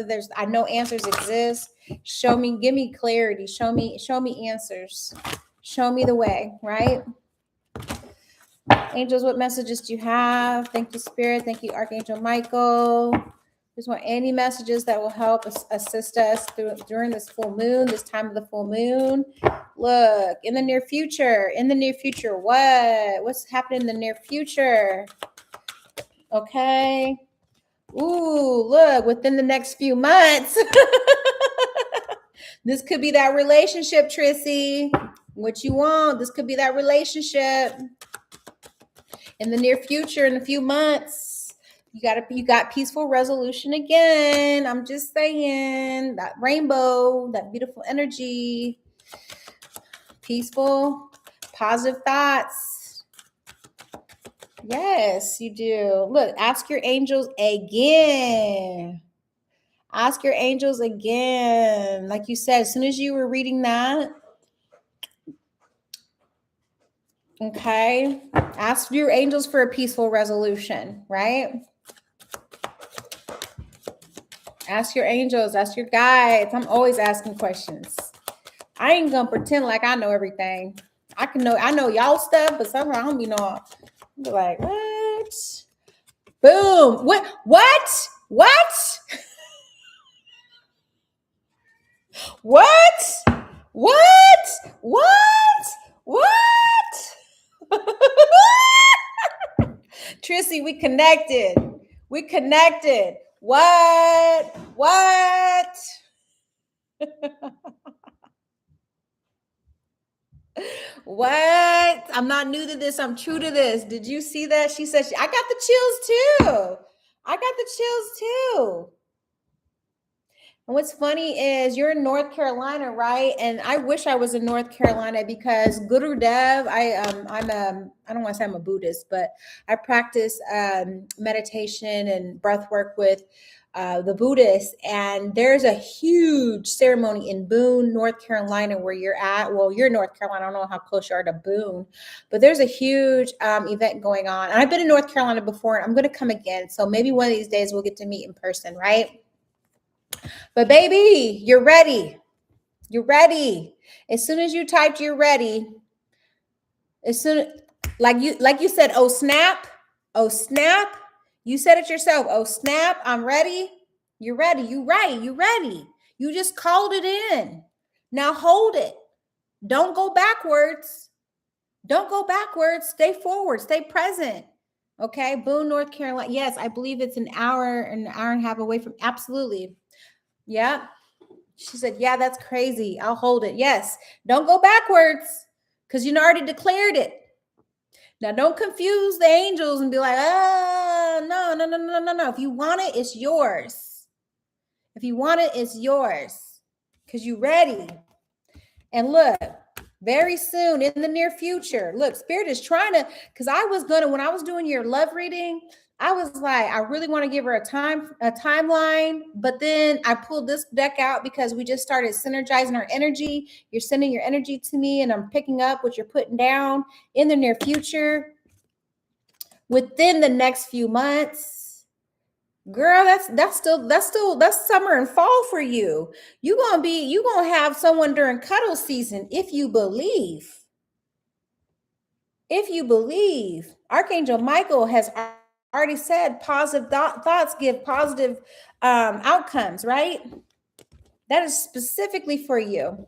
answers exist. Show me, give me clarity. Show me answers. Show me the way, right? Angels, what messages do you have? Thank you, Spirit. Thank you, Archangel Michael. Just want any messages that will help assist us during this full moon, this time of the full moon. Look, in the near future, what's happening in the near future? Okay. Ooh, look, within the next few months. This could be that relationship, Trissy. What you want? This could be that relationship. In the near future, in a few months, you got peaceful resolution again. I'm just saying, that rainbow, that beautiful energy, peaceful, positive thoughts. Yes, you do. Look, ask your angels again. Ask your angels again. Like you said, as soon as you were reading that, okay, ask your angels for a peaceful resolution, right? Ask your angels, ask your guides. I'm always asking questions. I ain't gonna pretend like I know everything. I know y'all stuff, but somehow I don't be knowing. I'll be like, what? Boom. What? What? What? What? What? What? What? Trissy, we connected. We connected. What? What? What? I'm not new to this. I'm true to this. Did you see that? She said, I got the chills too. I got the chills too. And what's funny is you're in North Carolina, right? And I wish I was in North Carolina because Guru Dev, I don't want to say I'm a Buddhist, but I practice meditation and breath work with the Buddhists. And there's a huge ceremony in Boone, North Carolina, where you're at. Well, you're in North Carolina. I don't know how close you are to Boone, but there's a huge event going on. And I've been in North Carolina before, and I'm going to come again. So maybe one of these days we'll get to meet in person, right? But baby, you're ready. You're ready. As soon as you typed you're ready, like you said, oh snap, you said it yourself. Oh snap, I'm ready. You're ready. You right. You ready. You just called it in. Now hold it. Don't go backwards. Don't go backwards. Stay forward. Stay present. Okay. Boone, North Carolina. Yes, I believe it's an hour and a half away from. Absolutely. Yeah. She said, yeah, that's crazy. I'll hold it. Yes. Don't go backwards because you already declared it. Now, don't confuse the angels and be like, oh, no. If you want it, it's yours. If you want it, it's yours because you're ready. And look, very soon in the near future, look, Spirit is trying to, because when I was doing your love reading, I was like, I really want to give her a timeline, but then I pulled this deck out because we just started synergizing our energy. You're sending your energy to me, and I'm picking up what you're putting down in the near future. Within the next few months, girl, that's summer and fall for you. You're gonna have someone during cuddle season if you believe. If you believe, Archangel Michael has already said positive thoughts give positive outcomes, right? That is specifically for you.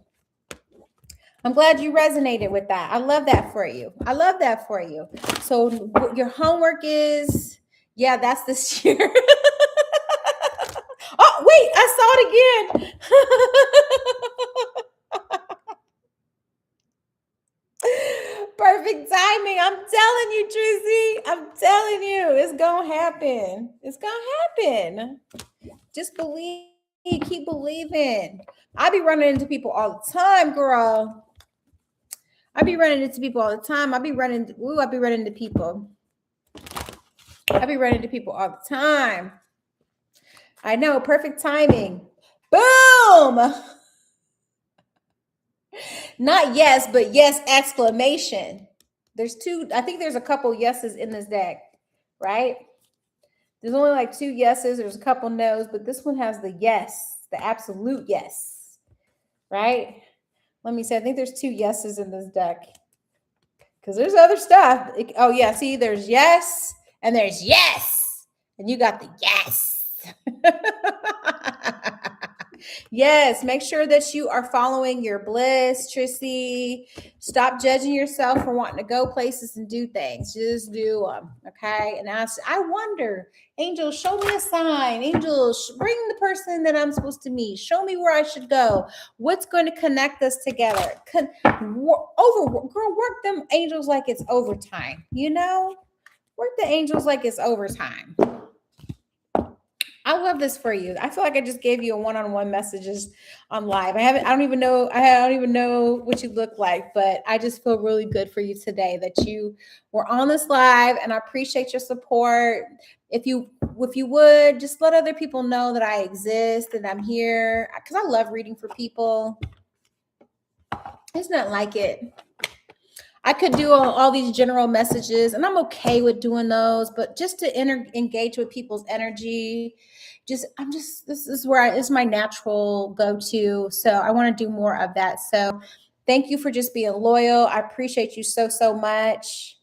I'm glad you resonated with that. I love that for you. I love that for you. So your homework is, yeah, that's this year. Oh, wait, I saw it again. Perfect timing. I'm telling you, Tracy. I'm telling you, it's going to happen. It's going to happen. Just believe. Keep believing. I be running into people all the time, girl. I be running into people all the time. I be running into people. I be running into people all the time. I know. Perfect timing. Boom. Not yes, but yes, exclamation. There's two. I think there's a couple yeses in this deck, right? There's only like 2 yeses. There's a couple no's, but this one has the yes, the absolute yes, right? Let me say, I think there's 2 yeses in this deck because there's other stuff. Oh, yeah. See, there's yes and there's yes. And you got the yes. Yes, make sure that you are following your bliss, Trissy. Stop judging yourself for wanting to go places and do things. Just do them, okay? And I wonder, angels, show me a sign. Angels, bring the person that I'm supposed to meet. Show me where I should go. What's going to connect us together? Work them angels like it's overtime, you know? Work the angels like it's overtime. I love this for you. I feel like I just gave you a one-on-one messages on live. I don't even know what you look like, but I just feel really good for you today that you were on this live, and I appreciate your support. If you would just let other people know that I exist and I'm here, because I love reading for people. It's not like it. I could do all these general messages, and I'm okay with doing those, but just to engage with people's energy, this is where it's my natural go-to. So I want to do more of that. So thank you for just being loyal. I appreciate you so, so much.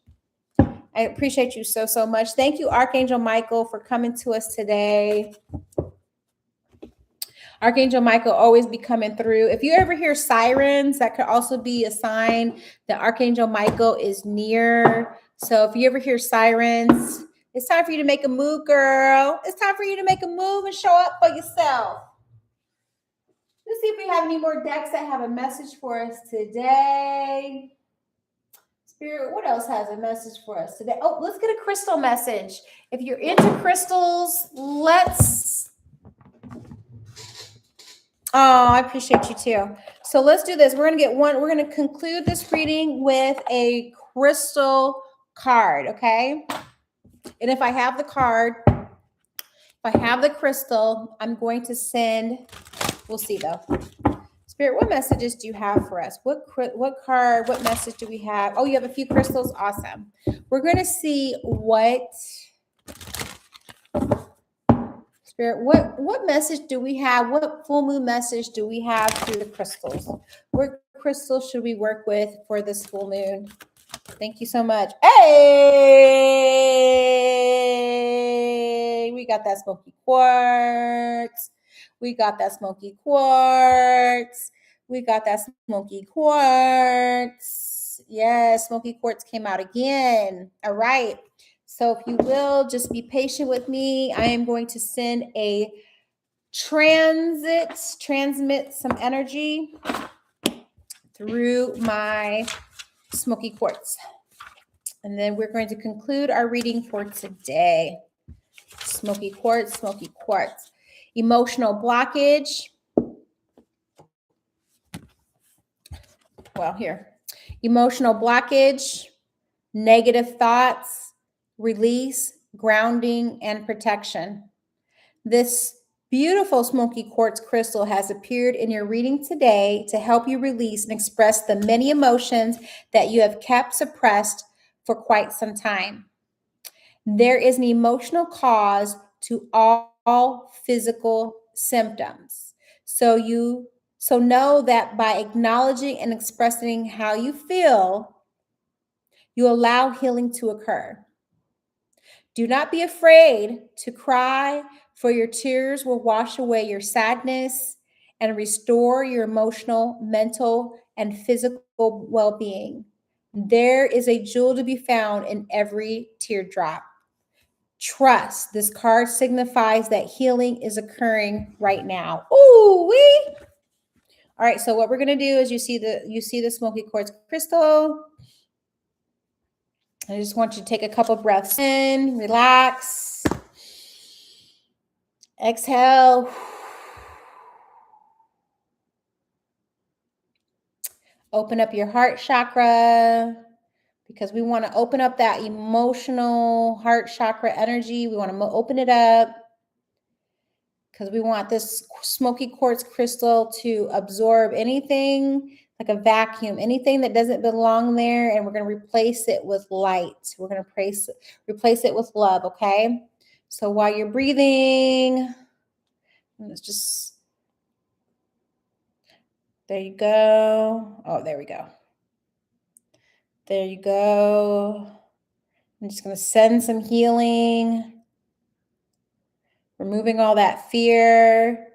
I appreciate you so, so much. Thank you, Archangel Michael, for coming to us today. Archangel Michael always be coming through. If you ever hear sirens, that could also be a sign that Archangel Michael is near. So if you ever hear sirens, it's time for you to make a move, girl. It's time for you to make a move and show up for yourself. Let's see if we have any more decks that have a message for us today. Spirit, what else has a message for us today? Oh, let's get a crystal message. If you're into crystals, let's... Oh, I appreciate you too. So let's do this. We're going to get one. We're going to conclude this reading with a crystal card, okay? And if I have the card, if I have the crystal, I'm going to send, we'll see though. Spirit, what messages do you have for us? What card, what message do we have? Oh, you have a few crystals? Awesome. We're going to see what... Spirit, what message do we have? What full moon message do we have through the crystals? What crystals should we work with for this full moon? Thank you so much. Hey, we got that smoky quartz. We got that smoky quartz. We got that smoky quartz. Yes, smoky quartz came out again. All right. So if you will, just be patient with me. I am going to send a transmit some energy through my smoky quartz. And then we're going to conclude our reading for today. Smoky quartz, smoky quartz. Emotional blockage. Well, here. Emotional blockage, negative thoughts, release, grounding, and protection. This beautiful smoky quartz crystal has appeared in your reading today to help you release and express the many emotions that you have kept suppressed for quite some time. There is an emotional cause to all physical symptoms. So know that by acknowledging and expressing how you feel, you allow healing to occur. Do not be afraid to cry, for your tears will wash away your sadness and restore your emotional, mental, and physical well-being. There is a jewel to be found in every teardrop. Trust. This card signifies that healing is occurring right now. Ooh wee! All right, so what we're going to do is you see the smoky quartz crystal. I just want you to take a couple breaths in, relax, exhale. Open up your heart chakra because we want to open up that emotional heart chakra energy. We want to open it up because we want this smoky quartz crystal to absorb anything like a vacuum, anything that doesn't belong there, and we're going to replace it with light. We're going to replace it with love, okay? So while you're breathing, let's just, there you go. Oh, there we go. There you go. I'm just going to send some healing, removing all that fear.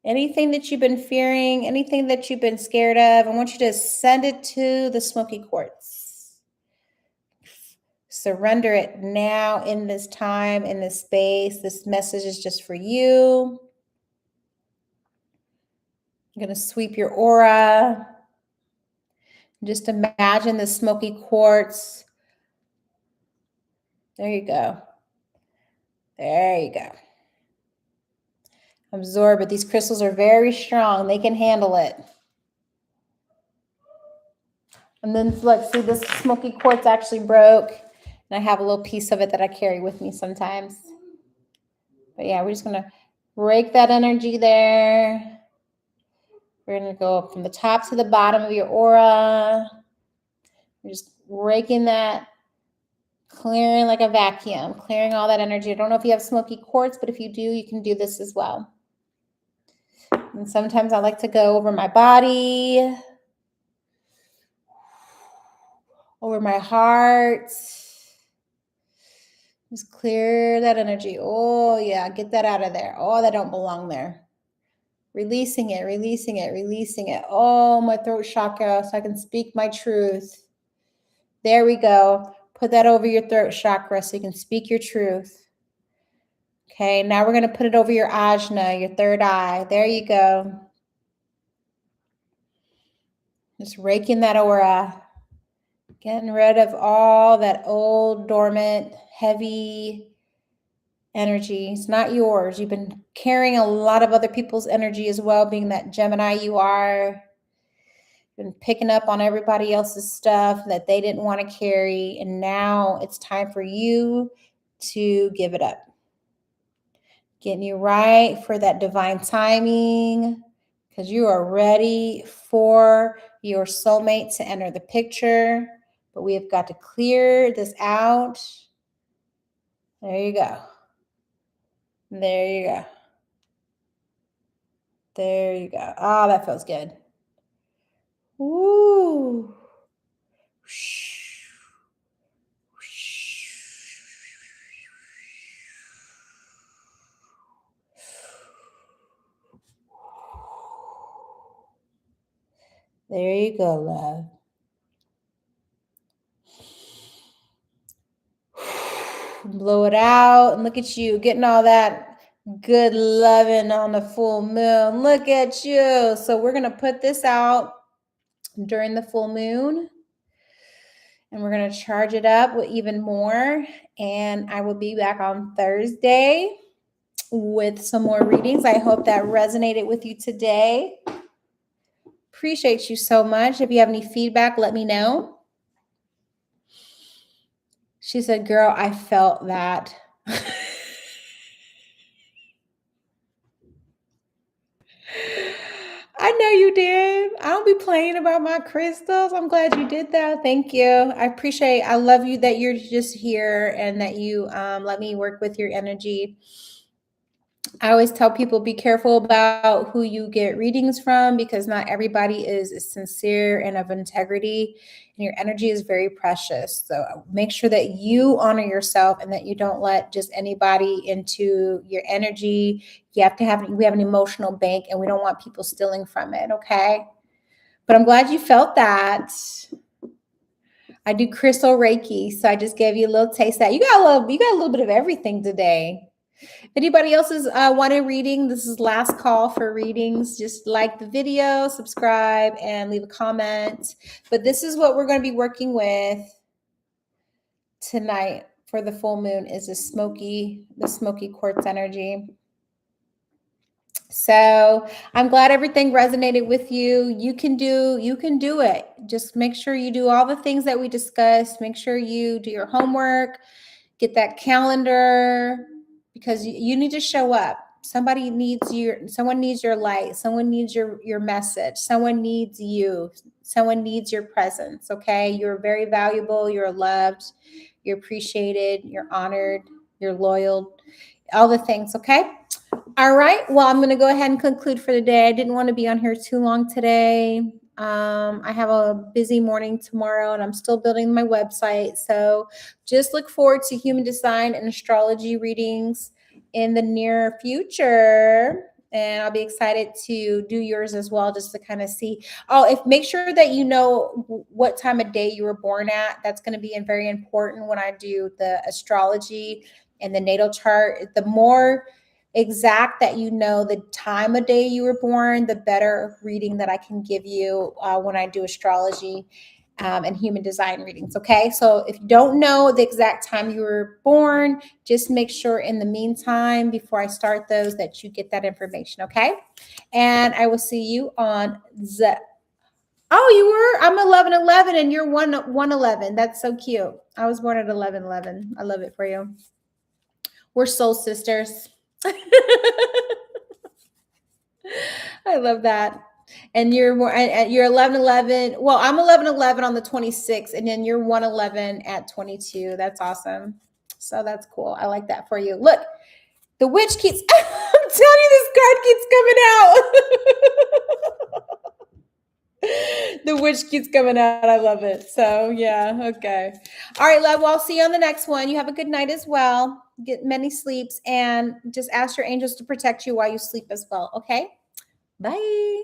Anything that you've been fearing, anything that you've been scared of, I want you to send it to the smoky quartz. Surrender it now in this time, in this space. This message is just for you. I'm going to sweep your aura. Just imagine the smoky quartz. There you go. There you go. Absorb it. These crystals are very strong. They can handle it. And then look, see, this smoky quartz actually broke. And I have a little piece of it that I carry with me sometimes. But yeah, we're just going to break that energy there. We're going to go from the top to the bottom of your aura. We're just raking that, clearing like a vacuum, clearing all that energy. I don't know if you have smoky quartz, but if you do, you can do this as well. And sometimes I like to go over my body, over my heart. Just clear that energy. Oh, yeah, get that out of there. Oh, that don't belong there. Releasing it, releasing it, releasing it. Oh, my throat chakra, so I can speak my truth. There we go. Put that over your throat chakra so you can speak your truth. Okay, now we're going to put it over your ajna, your third eye. There you go. Just raking that aura. Getting rid of all that old, dormant, heavy energy. It's not yours. You've been carrying a lot of other people's energy as well, being that Gemini you are. Been picking up on everybody else's stuff that they didn't want to carry. And now it's time for you to give it up. Getting you right for that divine timing, because you are ready for your soulmate to enter the picture. But we have got to clear this out. There you go. There you go. There you go. Oh, that feels good. Woo. There you go, love. Blow it out and look at you getting all that good loving on the full moon. Look at you. So we're going to put this out during the full moon and we're going to charge it up with even more. And I will be back on Thursday with some more readings. I hope that resonated with you today. Appreciate you so much. If you have any feedback, let me know. She said, girl, I felt that. I know you did. I don't be playing about my crystals. I'm glad you did that. Thank you. I love you that you're just here and that you let me work with your energy. I always tell people be careful about who you get readings from because not everybody is sincere and of integrity, and your energy is very precious. So make sure that you honor yourself and that you don't let just anybody into your energy. We have an emotional bank and we don't want people stealing from it, okay? But I'm glad you felt that. I do crystal Reiki, so I just gave you a little taste of that. You got a little bit of everything today. If anybody else is wanting reading, this is last call for readings. Just like the video, subscribe, and leave a comment. But this is what we're going to be working with tonight for the full moon is the smoky quartz energy. So I'm glad everything resonated with you. You can do it. Just make sure you do all the things that we discussed. Make sure you do your homework, get that calendar, because you need to show up. Someone needs your light. Someone needs your message. Someone needs you. Someone needs your presence. Okay. You're very valuable. You're loved. You're appreciated. You're honored. You're loyal. All the things. Okay. All right. Well, I'm going to go ahead and conclude for the day. I didn't want to be on here too long today. I have a busy morning tomorrow and I'm still building my website. So just look forward to human design and astrology readings in the near future. And I'll be excited to do yours as well, just to kind of see. Make sure that you know what time of day you were born at. That's going to be very important when I do the astrology and the natal chart. The more exact that you know the time of day you were born, the better reading that I can give you when I do astrology and human design readings. Okay, so if you don't know the exact time you were born, just make sure in the meantime before I start those that you get that information. Okay, and I will see you on the. Oh, you were? I'm 11/11 and you're 1/11. That's so cute. I was born at 11/11. I love it for you. We're soul sisters. I love that. And you're more, you're 11/11. Well, I'm 11/11 on the 26th, and then you're 1/11 at 22. That's awesome. So that's cool. I like that for you. Look, the witch keeps, I'm telling you, this card keeps coming out. The witch keeps coming out. I love it. So yeah, okay. All right, love. Well, I'll see you on the next one. You have a good night as well. Get many sleeps, and just ask your angels to protect you while you sleep as well. Okay. Bye.